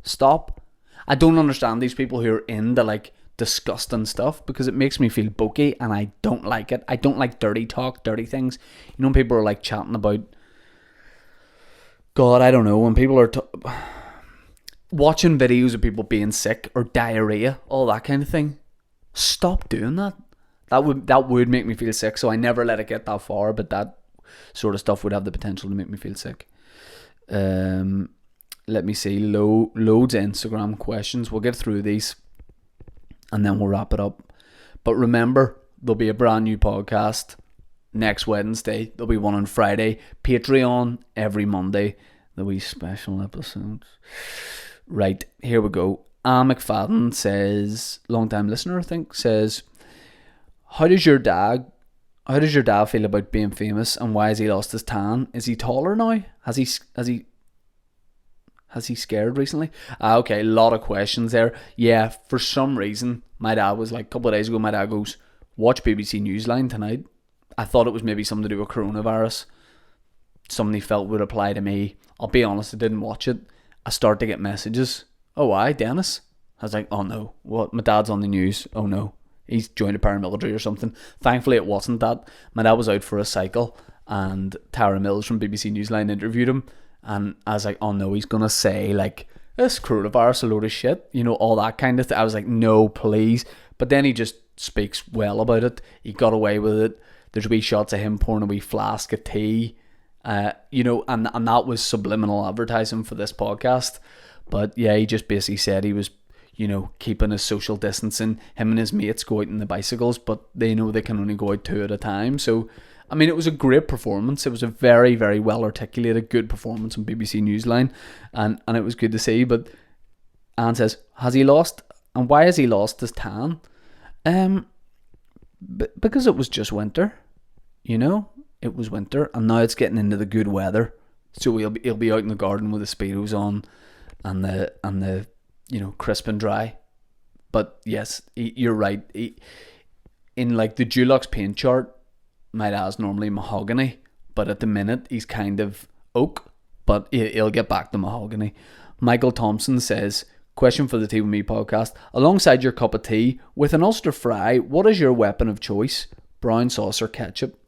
stop. I don't understand these people who are into like disgusting stuff because it makes me feel bokeh and I don't like it. I don't like dirty talk, dirty things. You know, when people are like chatting about, God, I don't know, when people are watching videos of people being sick or diarrhea, all that kind of thing. Stop doing that. That would make me feel sick, so I never let it get that far, but that sort of stuff would have the potential to make me feel sick. Let me see, loads of Instagram questions. We'll get through these and then we'll wrap it up. But remember, there'll be a brand new podcast next Wednesday. There'll be one on Friday. Patreon every Monday. There'll be special episodes. Right, here we go. McFadden says, long time listener I think, says, How does your dad feel about being famous, and why has he lost his tan? Is he taller now? Has he scared recently? Okay, a lot of questions there. Yeah, for some reason, my dad was like, a couple of days ago, my dad goes, watch BBC Newsline tonight. I thought it was maybe something to do with coronavirus. Somebody felt would apply to me. I'll be honest, I didn't watch it. I start to get messages. Oh, why, Dennis? I was like, oh no, what? My dad's on the news. Oh no, he's joined the paramilitary or something. Thankfully, it wasn't that. My dad was out for a cycle, and Tara Mills from BBC Newsline interviewed him, and I was like, oh no, he's gonna say like, this coronavirus a load of shit, you know, all that kind of thing. I was like, no, please. But then he just speaks well about it. He got away with it. There's wee shots of him pouring a wee flask of tea, you know, and that was subliminal advertising for this podcast. But yeah, he just basically said he was, you know, keeping his social distancing. Him and his mates go out in the bicycles, but they know they can only go out 2 at a time. So, I mean, it was a great performance. It was a very, very well articulated, good performance on BBC Newsline, and it was good to see. But Anne says, has he lost, and why has he lost his tan? Because it was just winter, you know. It was winter, and now it's getting into the good weather. So he'll be out in the garden with the Speedos on, and the you know, crisp and dry. But yes, you're right. In like the Dulux paint chart, my dad's normally mahogany, but at the minute he's kind of oak, but he'll get back to mahogany. Michael Thompson says, question for the Tea With Me podcast. Alongside your cup of tea, with an Ulster fry, what is your weapon of choice? Brown sauce or ketchup?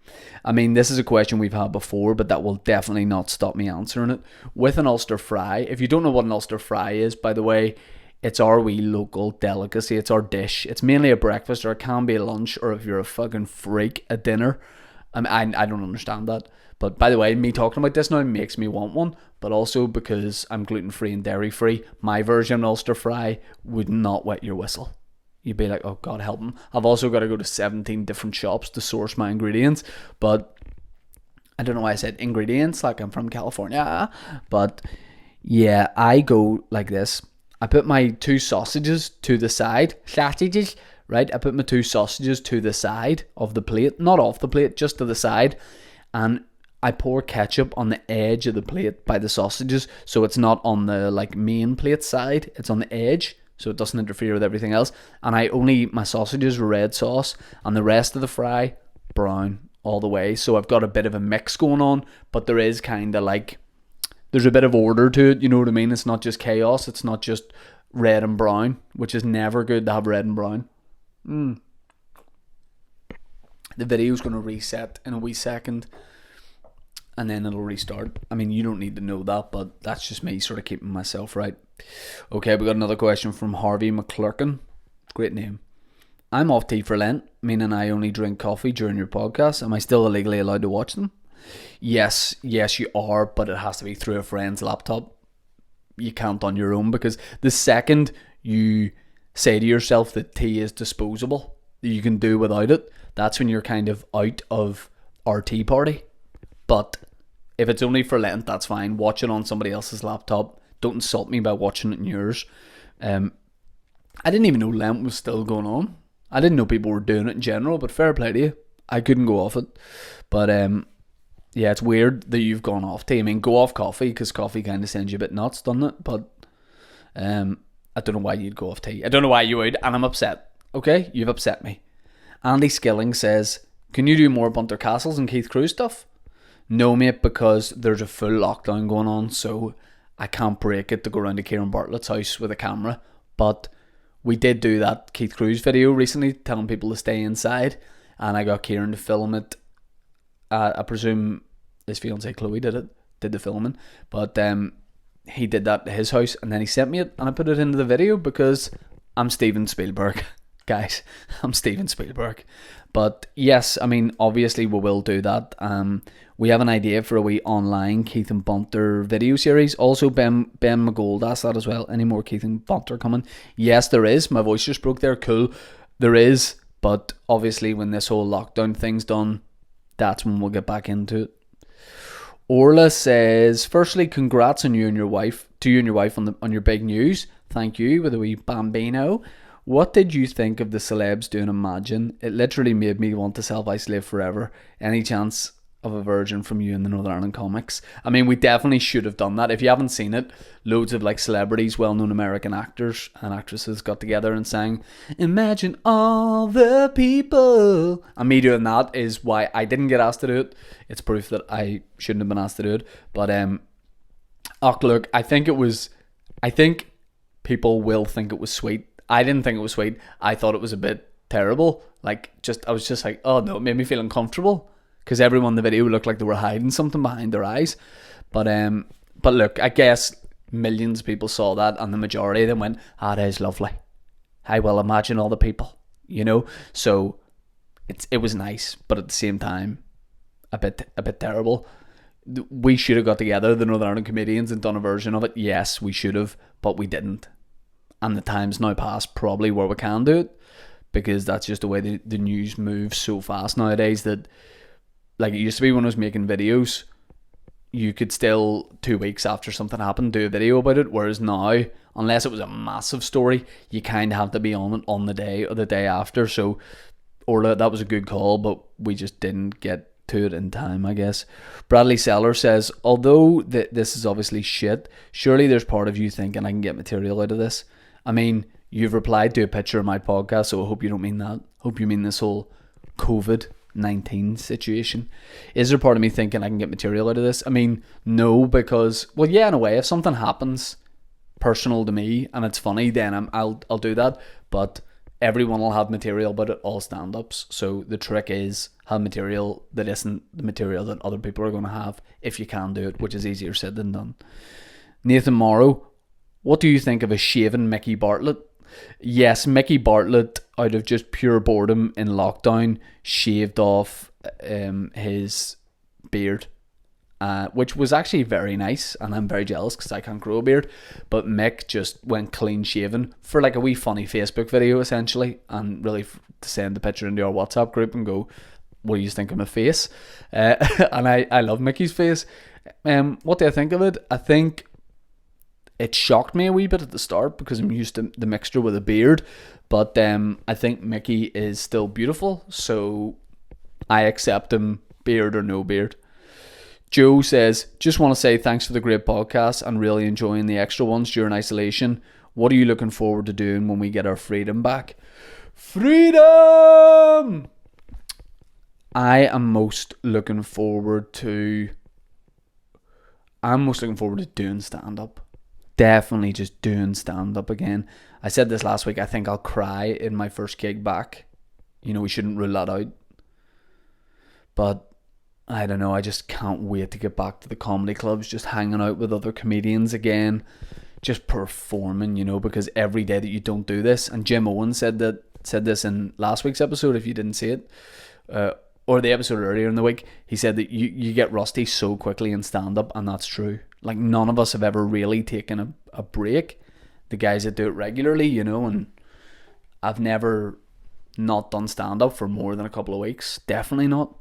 I mean, this is a question we've had before, but that will definitely not stop me answering it. With an Ulster fry, if you don't know what an Ulster fry is, by the way, it's our wee local delicacy. It's our dish. It's mainly a breakfast, or it can be a lunch, or if you're a fucking freak, a dinner. I don't understand that. But by the way, me talking about this now makes me want one, but also because I'm gluten-free and dairy-free, my version of Ulster fry would not wet your whistle. You'd be like, oh God, help him. I've also got to go to 17 different shops to source my ingredients, but I don't know why I said ingredients, like I'm from California. But yeah, I go like this. I put my 2 sausages to the side. Sausages, right? I put my 2 sausages to the side of the plate. Not off the plate, just to the side. And I pour ketchup on the edge of the plate by the sausages. So it's not on the like main plate side. It's on the edge, so it doesn't interfere with everything else. And I only eat my sausages with red sauce, and the rest of the fry, brown all the way. So I've got a bit of a mix going on, but there is kind of like, there's a bit of order to it, you know what I mean? It's not just chaos, it's not just red and brown, which is never good to have red and brown. The video's going to reset in a wee second, and then it'll restart. I mean, you don't need to know that, but that's just me sort of keeping myself right. Okay, we got another question from Harvey McClurkin. Great name. I'm off tea for Lent, meaning I only drink coffee during your podcast. Am I still illegally allowed to watch them? Yes, you are, but it has to be through a friend's laptop. You can't on your own, because the second you say to yourself that tea is disposable, that you can do without it, that's when you're kind of out of our tea party. But if it's only for Lent, that's fine. Watch it on somebody else's laptop. Don't insult me by watching it in yours. I didn't even know Lent was still going on. I didn't know people were doing it in general, but fair play to you. I couldn't go off it. But yeah, it's weird that you've gone off tea. I mean, go off coffee, because coffee kind of sends you a bit nuts, doesn't it? But I don't know why you'd go off tea. I don't know why you would, and I'm upset. Okay? You've upset me. Andy Skilling says, can you do more Bunter Castles and Keith Crew stuff? No, mate, because there's a full lockdown going on, so I can't break it to go around to Kieran Bartlett's house with a camera. But we did do that Keith Cruz video recently, telling people to stay inside, and I got Kieran to film it. I presume his fiancée Chloe did the filming, but he did that at his house, and then he sent me it, and I put it into the video because I'm Steven Spielberg, guys. I'm Steven Spielberg. But yes, I mean, obviously we will do that. We have an idea for a wee online Keith and Bunter video series. Also, Ben McGold asked that as well. Any more Keith and Bunter coming? Yes, there is. My voice just broke there. Cool. There is. But obviously, when this whole lockdown thing's done, that's when we'll get back into it. Orla says, firstly, congrats on you and your wife on your big news. Thank you, with a wee bambino. What did you think of the celebs doing Imagine? It literally made me want to self-isolate forever. Any chance of a version from you in the Northern Ireland comics? I mean, we definitely should have done that. If you haven't seen it, loads of like celebrities, well-known American actors and actresses got together and sang Imagine All the People. And me doing that is why I didn't get asked to do it. It's proof that I shouldn't have been asked to do it. But look, I think people will think it was sweet. I didn't think it was sweet. I thought it was a bit terrible. I was just like, oh no, it made me feel uncomfortable because everyone in the video looked like they were hiding something behind their eyes. But look, I guess millions of people saw that, and the majority of them went, that is lovely. I will imagine all the people, So it was nice, but at the same time, a bit terrible. We should have got together, the Northern Ireland comedians, and done a version of it. Yes, we should have, but we didn't. And the time's now past probably where we can do it, because that's just the way the news moves so fast nowadays, that like it used to be when I was making videos, you could still 2 weeks after something happened do a video about it, whereas now, unless it was a massive story, you kind of have to be on it on the day or the day after. So Orla, that was a good call, but we just didn't get to it in time, I guess. Bradley Seller says, although this is obviously shit, surely there's part of you thinking I can get material out of this. I mean, you've replied to a picture of my podcast, so I hope you don't mean that. Hope you mean this whole COVID-19 situation. Is there part of me thinking I can get material out of this? I mean, no, because, well, yeah, in a way, if something happens personal to me and it's funny, then I'll do that. But everyone will have material about it, all stand-ups. So the trick is have material that isn't the material that other people are going to have, if you can do it, which is easier said than done. Nathan Morrow, what do you think of a shaven Mickey Bartlett? Yes, Mickey Bartlett, out of just pure boredom in lockdown, shaved off his beard, which was actually very nice, and I'm very jealous because I can't grow a beard. But Mick just went clean shaven for like a wee funny Facebook video essentially, and really to send the picture into our WhatsApp group and go, what do you think of my face? And I love Mickey's face. What do I think of it? I think it shocked me a wee bit at the start because I'm used to the mixture with a beard, but I think Mickey is still beautiful, so I accept him, beard or no beard. Joe says, just want to say thanks for the great podcast and really enjoying the extra ones during isolation. What are you looking forward to doing when we get our freedom back? Freedom! I am most looking forward to doing stand-up. Definitely just doing stand-up again. I said this last week, I think I'll cry in my first gig back. We shouldn't rule that out. But I don't know, I just can't wait to get back to the comedy clubs, just hanging out with other comedians again, just performing, because every day that you don't do this, and Jim Owen said this in last week's episode, if you didn't see it, or the episode earlier in the week, he said that you get rusty so quickly in stand-up, and that's true. Like, none of us have ever really taken a break. The guys that do it regularly, and I've never not done stand-up for more than a couple of weeks. Definitely not,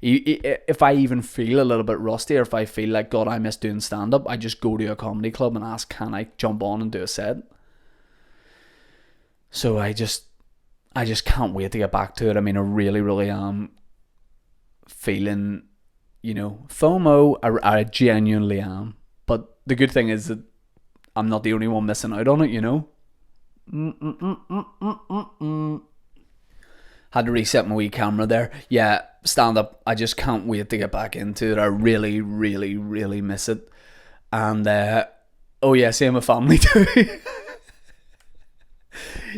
If I even feel a little bit rusty, or if I feel like, God, I miss doing stand-up, I just go to a comedy club and ask, can I jump on and do a set? So I just can't wait to get back to it. I mean, I really, really am feeling, FOMO. I genuinely am. But the good thing is that I'm not the only one missing out on it, Had to reset my wee camera there. Yeah, stand up. I just can't wait to get back into it. I really, really, really miss it. And, oh yeah, same with family too.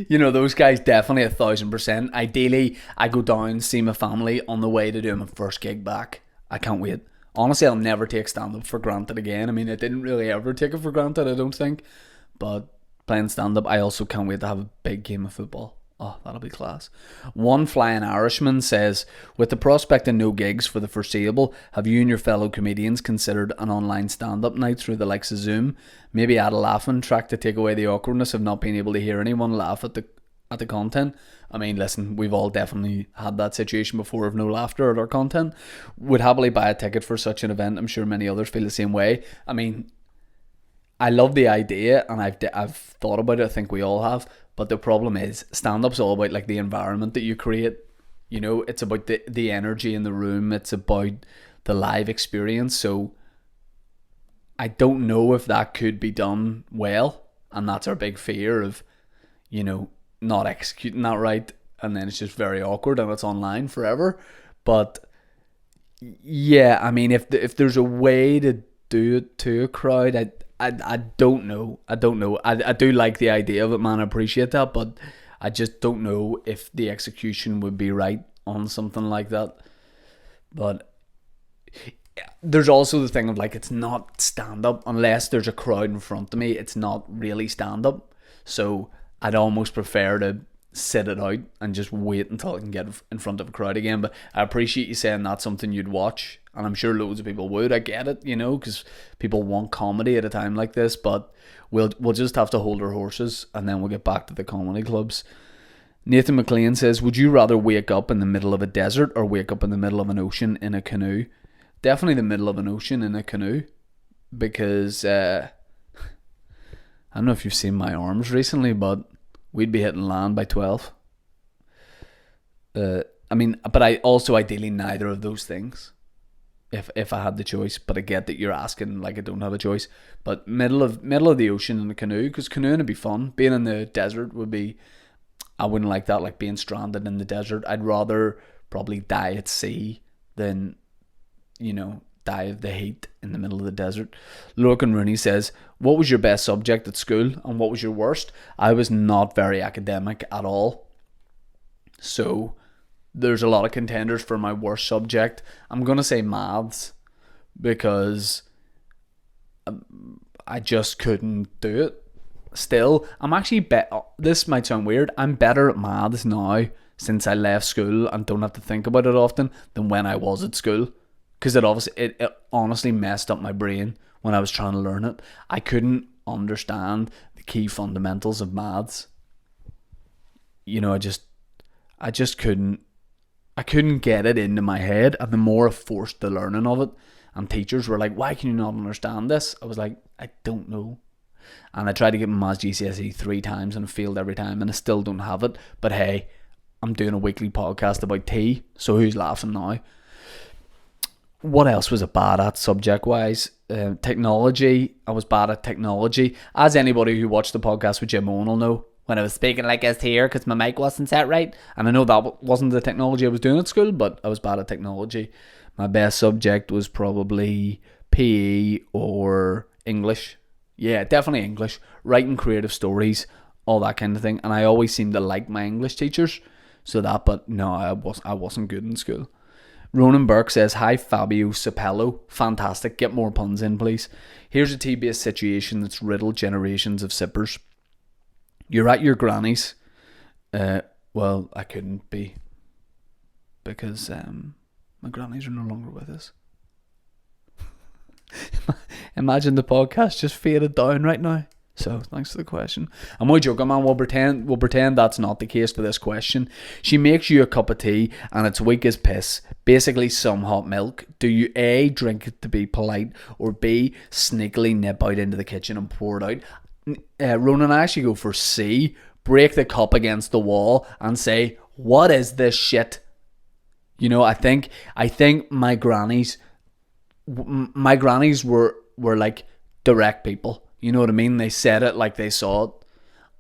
You know, those guys definitely 1,000%. Ideally, I go down, see my family on the way to do my first gig back. I can't wait. Honestly, I'll never take stand-up for granted again. I mean, I didn't really ever take it for granted, I don't think. But playing stand-up, I also can't wait to have a big game of football. Oh, that'll be class. One Flying Irishman says, with the prospect of no gigs for the foreseeable, have you and your fellow comedians considered an online stand-up night through the likes of Zoom? Maybe add a laughing track to take away the awkwardness of not being able to hear anyone laugh at the content. I mean, listen, we've all definitely had that situation before of no laughter at our content. Would happily buy a ticket for such an event. I'm sure many others feel the same way. I mean, I love the idea, and I've thought about it. I think we all have. But the problem is, stand-up's all about like the environment that you create. You know, it's about the energy in the room. It's about the live experience. So I don't know if that could be done well. And that's our big fear of, you know, not executing that right. And then it's just very awkward and it's online forever. But yeah, I mean, if there's a way to do it to a crowd, I don't know. I do like the idea of it, man. I appreciate that, but I just don't know if the execution would be right on something like that. But there's also the thing of like, it's not stand-up unless there's a crowd in front of me. It's not really stand-up. So I'd almost prefer to sit it out and just wait until I can get in front of a crowd again. But I appreciate you saying that's something you'd watch, and I'm sure loads of people would. I get it, you know, because people want comedy at a time like this. But we'll just have to hold our horses, and then we'll get back to the comedy clubs. Nathan McLean says, would you rather wake up in the middle of a desert or wake up in the middle of an ocean in a canoe? Definitely the middle of an ocean in a canoe, because I don't know if you've seen my arms recently, but we'd be hitting land by 12. I mean, but I also ideally neither of those things, if I had the choice. But I get that you're asking like I don't have a choice. But middle of the ocean in a canoe, because canoeing would be fun. Being in the desert would be, I wouldn't like that, like being stranded in the desert. I'd rather probably die at sea than, you know, die of the heat in the middle of the desert. Lorcan Rooney says, what was your best subject at school and what was your worst? I was not very academic at all. So there's a lot of contenders for my worst subject. I'm going to say maths, because I just couldn't do it. Still, I'm actually, this might sound weird, I'm better at maths now since I left school and don't have to think about it often than when I was at school. Because it honestly messed up my brain when I was trying to learn it. I couldn't understand the key fundamentals of maths. You know, I just couldn't get it into my head. And the more I forced the learning of it, and teachers were like, why can you not understand this? I was like, I don't know. And I tried to get my maths GCSE 3 times and failed every time, and I still don't have it. But hey, I'm doing a weekly podcast about tea, so who's laughing now? What else was I bad at subject-wise? Technology. I was bad at technology. As anybody who watched the podcast with Jim Owen will know, when I was speaking like this here because my mic wasn't set right. And I know that wasn't the technology I was doing at school, but I was bad at technology. My best subject was probably PE or English. Yeah, definitely English. Writing creative stories, all that kind of thing. And I always seemed to like my English teachers. So that, but no, I wasn't good in school. Ronan Burke says, hi Fabio Sapello. Fantastic. Get more puns in, please. Here's a tea-based situation that's riddled generations of sippers. You're at your granny's. Well, I couldn't be, because my grannies are no longer with us. Imagine the podcast just faded down right now. So thanks for the question. I'm only joking, man. We'll pretend that's not the case for this question. She makes you a cup of tea and it's weak as piss, basically some hot milk. Do you A, drink it to be polite, or B, sneakily nip out into the kitchen and pour it out? Ronan, I actually go for C, break the cup against the wall and say, what is this shit? You know, I think my grannies were like direct people. You know what I mean? They said it like they saw it.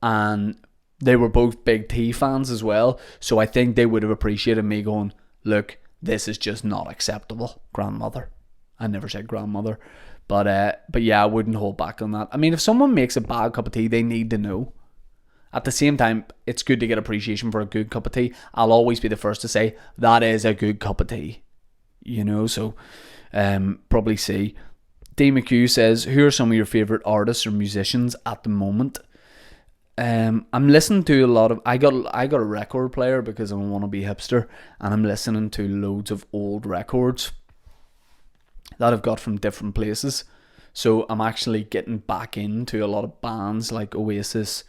And they were both big tea fans as well. So I think they would have appreciated me going, look, this is just not acceptable, grandmother. I never said grandmother. But yeah, I wouldn't hold back on that. I mean, if someone makes a bad cup of tea, they need to know. At the same time, it's good to get appreciation for a good cup of tea. I'll always be the first to say that is a good cup of tea. So probably C. D. McHugh says, who are some of your favourite artists or musicians at the moment? I'm listening to a lot of... I got a record player because I want to be hipster, and I'm listening to loads of old records that I've got from different places. So I'm actually getting back into a lot of bands like Oasis,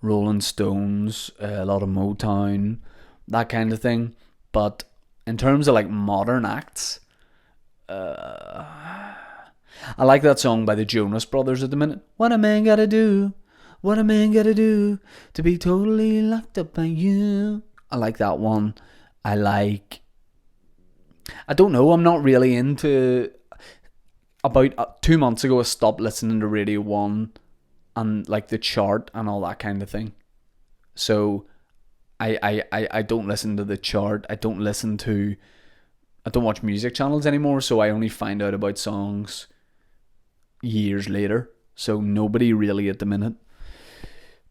Rolling Stones, a lot of Motown, that kind of thing. But in terms of like modern acts, I like that song by the Jonas Brothers at the minute. What a man gotta do, what a man gotta do to be totally locked up by you. I like that one. I don't know, I'm not really into... About 2 months ago, I stopped listening to Radio 1 and like the chart and all that kind of thing. So I don't listen to the chart. I don't watch music channels anymore, so I only find out about songs years later. So nobody really at the minute.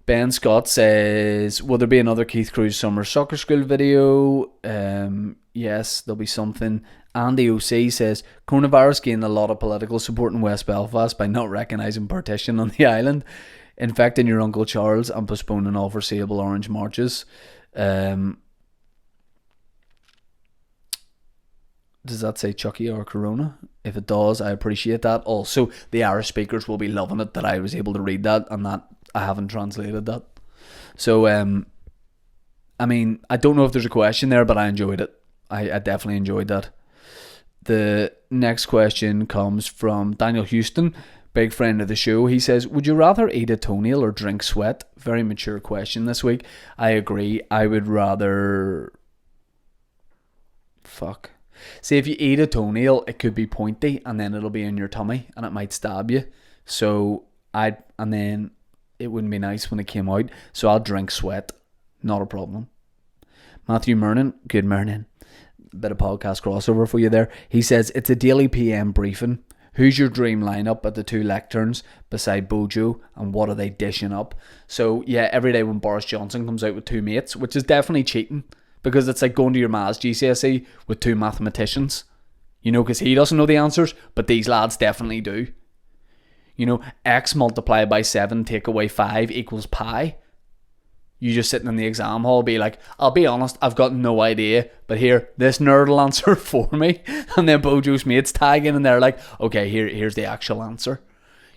Ben Scott says, will there be another Keith Cruz Summer Soccer School video? Yes, there'll be something. Andy OC says, coronavirus gained a lot of political support in West Belfast by not recognising partition on the island, infecting your Uncle Charles and postponing all foreseeable orange marches. Does that say Chucky or Corona? If it does, I appreciate that. Also, the Irish speakers will be loving it that I was able to read that and that I haven't translated that. So, I don't know if there's a question there, but I enjoyed it. I definitely enjoyed that. The next question comes from Daniel Houston, big friend of the show. He says, would you rather eat a toenail or drink sweat? Very mature question this week. I agree. I would rather... See, if you eat a toenail, it could be pointy and then it'll be in your tummy and it might stab you. And then it wouldn't be nice when it came out. So I'll drink sweat. Not a problem. Matthew Mernon, good morning. Bit of podcast crossover for you there. He says, it's a daily PM briefing. Who's your dream lineup at the two lecterns beside Bojo, and what are they dishing up? So yeah, every day when Boris Johnson comes out with two mates, which is definitely cheating, because it's like going to your maths GCSE with two mathematicians, because he doesn't know the answers, but these lads definitely do. X multiplied by 7 take away 5 equals pi. You just sitting in the exam hall be like, I'll be honest, I've got no idea, but here, this nerd will answer for me. And then Bojo's mates tag in and they're like, okay, here's the actual answer.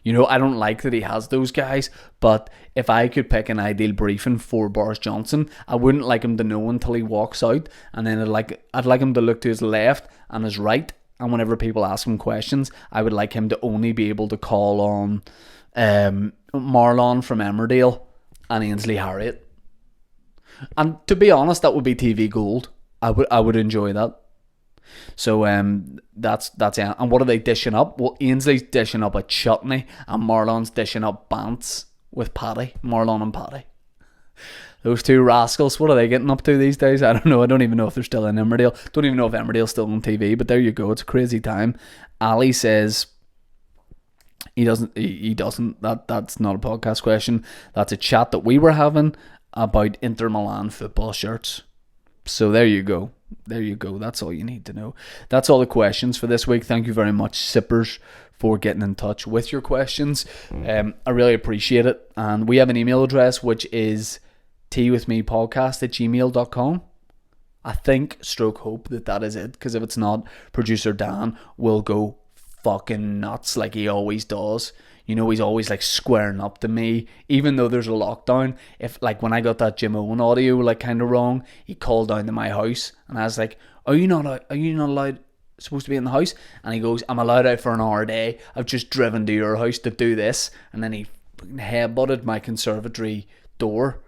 I don't like that he has those guys, but if I could pick an ideal briefing for Boris Johnson, I wouldn't like him to know until he walks out, and then I'd like him to look to his left and his right, and whenever people ask him questions, I would like him to only be able to call on Marlon from Emmerdale and Ainsley Harriott. And to be honest, that would be TV gold. I would enjoy that. So that's it. And what are they dishing up? Well, Ainsley's dishing up a chutney and Marlon's dishing up bants with Paddy. Marlon and Paddy. Those two rascals, what are they getting up to these days? I don't know. I don't even know if they're still in Emmerdale. Don't even know if Emmerdale's still on TV, but there you go. It's a crazy time. Ali says he doesn't. That's not a podcast question. That's a chat that we were having about Inter Milan football shirts. So there you go. That's all you need to know. That's all the questions for this week. Thank you very much, Sippers, for getting in touch with your questions. I really appreciate it. And we have an email address, which is teawithmepodcast@gmail.com. I think, hope that is it. Because if it's not, producer Dan will go fucking nuts like he always does. He's always like squaring up to me, even though there's a lockdown. If like when I got that Jim Owen audio like kind of wrong, he called down to my house and I was like, are you not allowed supposed to be in the house? And he goes, I'm allowed out for an hour a day. I've just driven to your house to do this. And then he headbutted my conservatory door,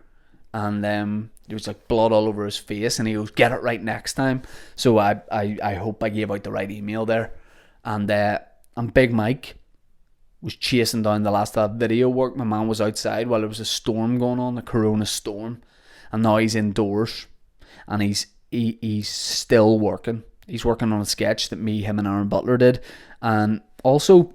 and there was like blood all over his face, and he goes, get it right next time. So I hope I gave out the right email there. And Big Mike was chasing down the last of that video work. My man was outside while there was a storm going on, the corona storm, and now he's indoors and he's still working. He's working on a sketch that him and Aaron Butler did, and also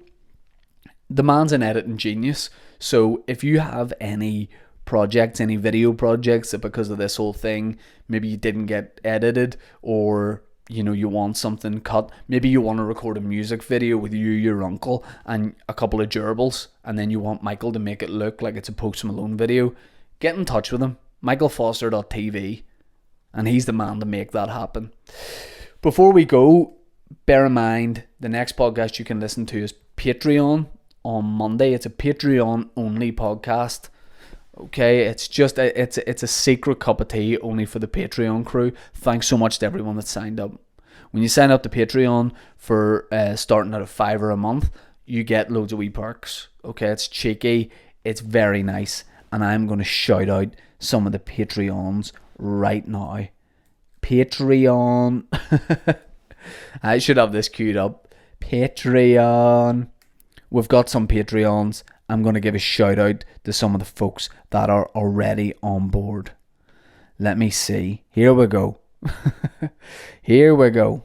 the man's an editing genius. So if you have any projects, any video projects that because of this whole thing, maybe you didn't get edited, or you want something cut. Maybe you want to record a music video with you, your uncle, and a couple of gerbils, and then you want Michael to make it look like it's a Post Malone video. Get in touch with him, michaelfoster.tv, and he's the man to make that happen. Before we go, bear in mind, the next podcast you can listen to is Patreon on Monday. It's a Patreon only podcast. Okay, it's just it's a secret cup of tea only for the Patreon crew. Thanks so much to everyone that signed up. When you sign up to Patreon for starting at $5 a month, you get loads of wee perks. Okay, it's cheeky, it's very nice, and I'm going to shout out some of the Patreons right now. Patreon. I should have this queued up. Patreon. We've got some Patreons. I'm going to give a shout out to some of the folks that are already on board. Let me see. Here we go. Here we go.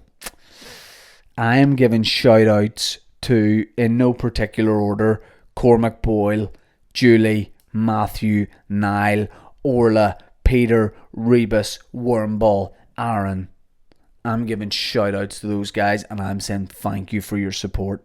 I am giving shout outs to, in no particular order, Cormac Boyle, Julie, Matthew, Niall, Orla, Peter, Rebus, Wormball, Aaron. I'm giving shout outs to those guys, and I'm saying thank you for your support.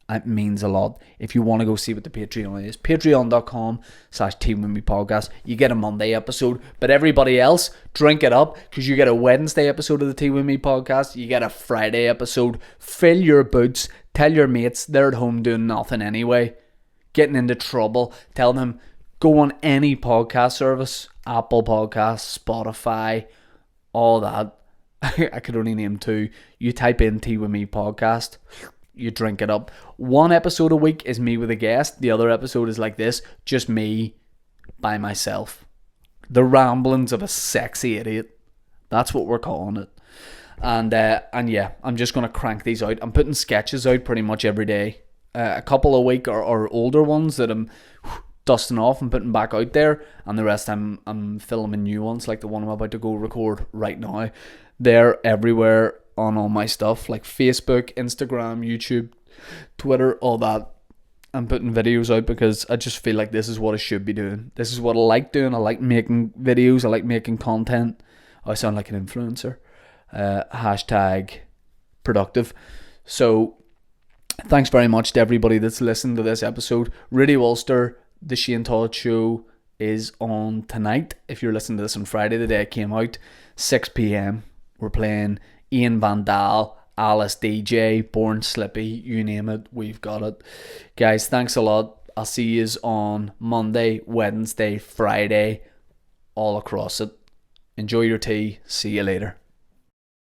It means a lot. If you want to go see what the Patreon is, patreon.com/teawithmepodcast. You get a Monday episode, but everybody else, drink it up, because you get a Wednesday episode of the Tea With Me podcast. You get a Friday episode. Fill your boots. Tell your mates they're at home doing nothing anyway, getting into trouble. Tell them, go on any podcast service, Apple Podcasts, Spotify, all that. I could only name 2. You type in Tea With Me podcast. You drink it up. 1 episode a week is me with a guest. The other episode is like this, just me by myself. The ramblings of a sexy idiot. That's what we're calling it. And yeah, I'm just going to crank these out. I'm putting sketches out pretty much every day. A couple a week or older ones that I'm dusting off and putting back out there. And the rest I'm filming new ones, like the one I'm about to go record right now. They're everywhere on all my stuff, like Facebook, Instagram, YouTube, Twitter, all that. I'm putting videos out because I just feel like this is what I should be doing. This is what I like doing. I like making videos. I like making content. I sound like an influencer. Hashtag productive. So thanks very much to everybody that's listened to this episode. Rudy Wolster, The Shane Todd Show is on tonight. If you're listening to this on Friday, the day it came out, 6 p.m. We're playing Ian Van Dahl, Alice DJ, Born Slippy, you name it, we've got it. Guys, thanks a lot. I'll see you on Monday, Wednesday, Friday, all across it. Enjoy your tea. See you later.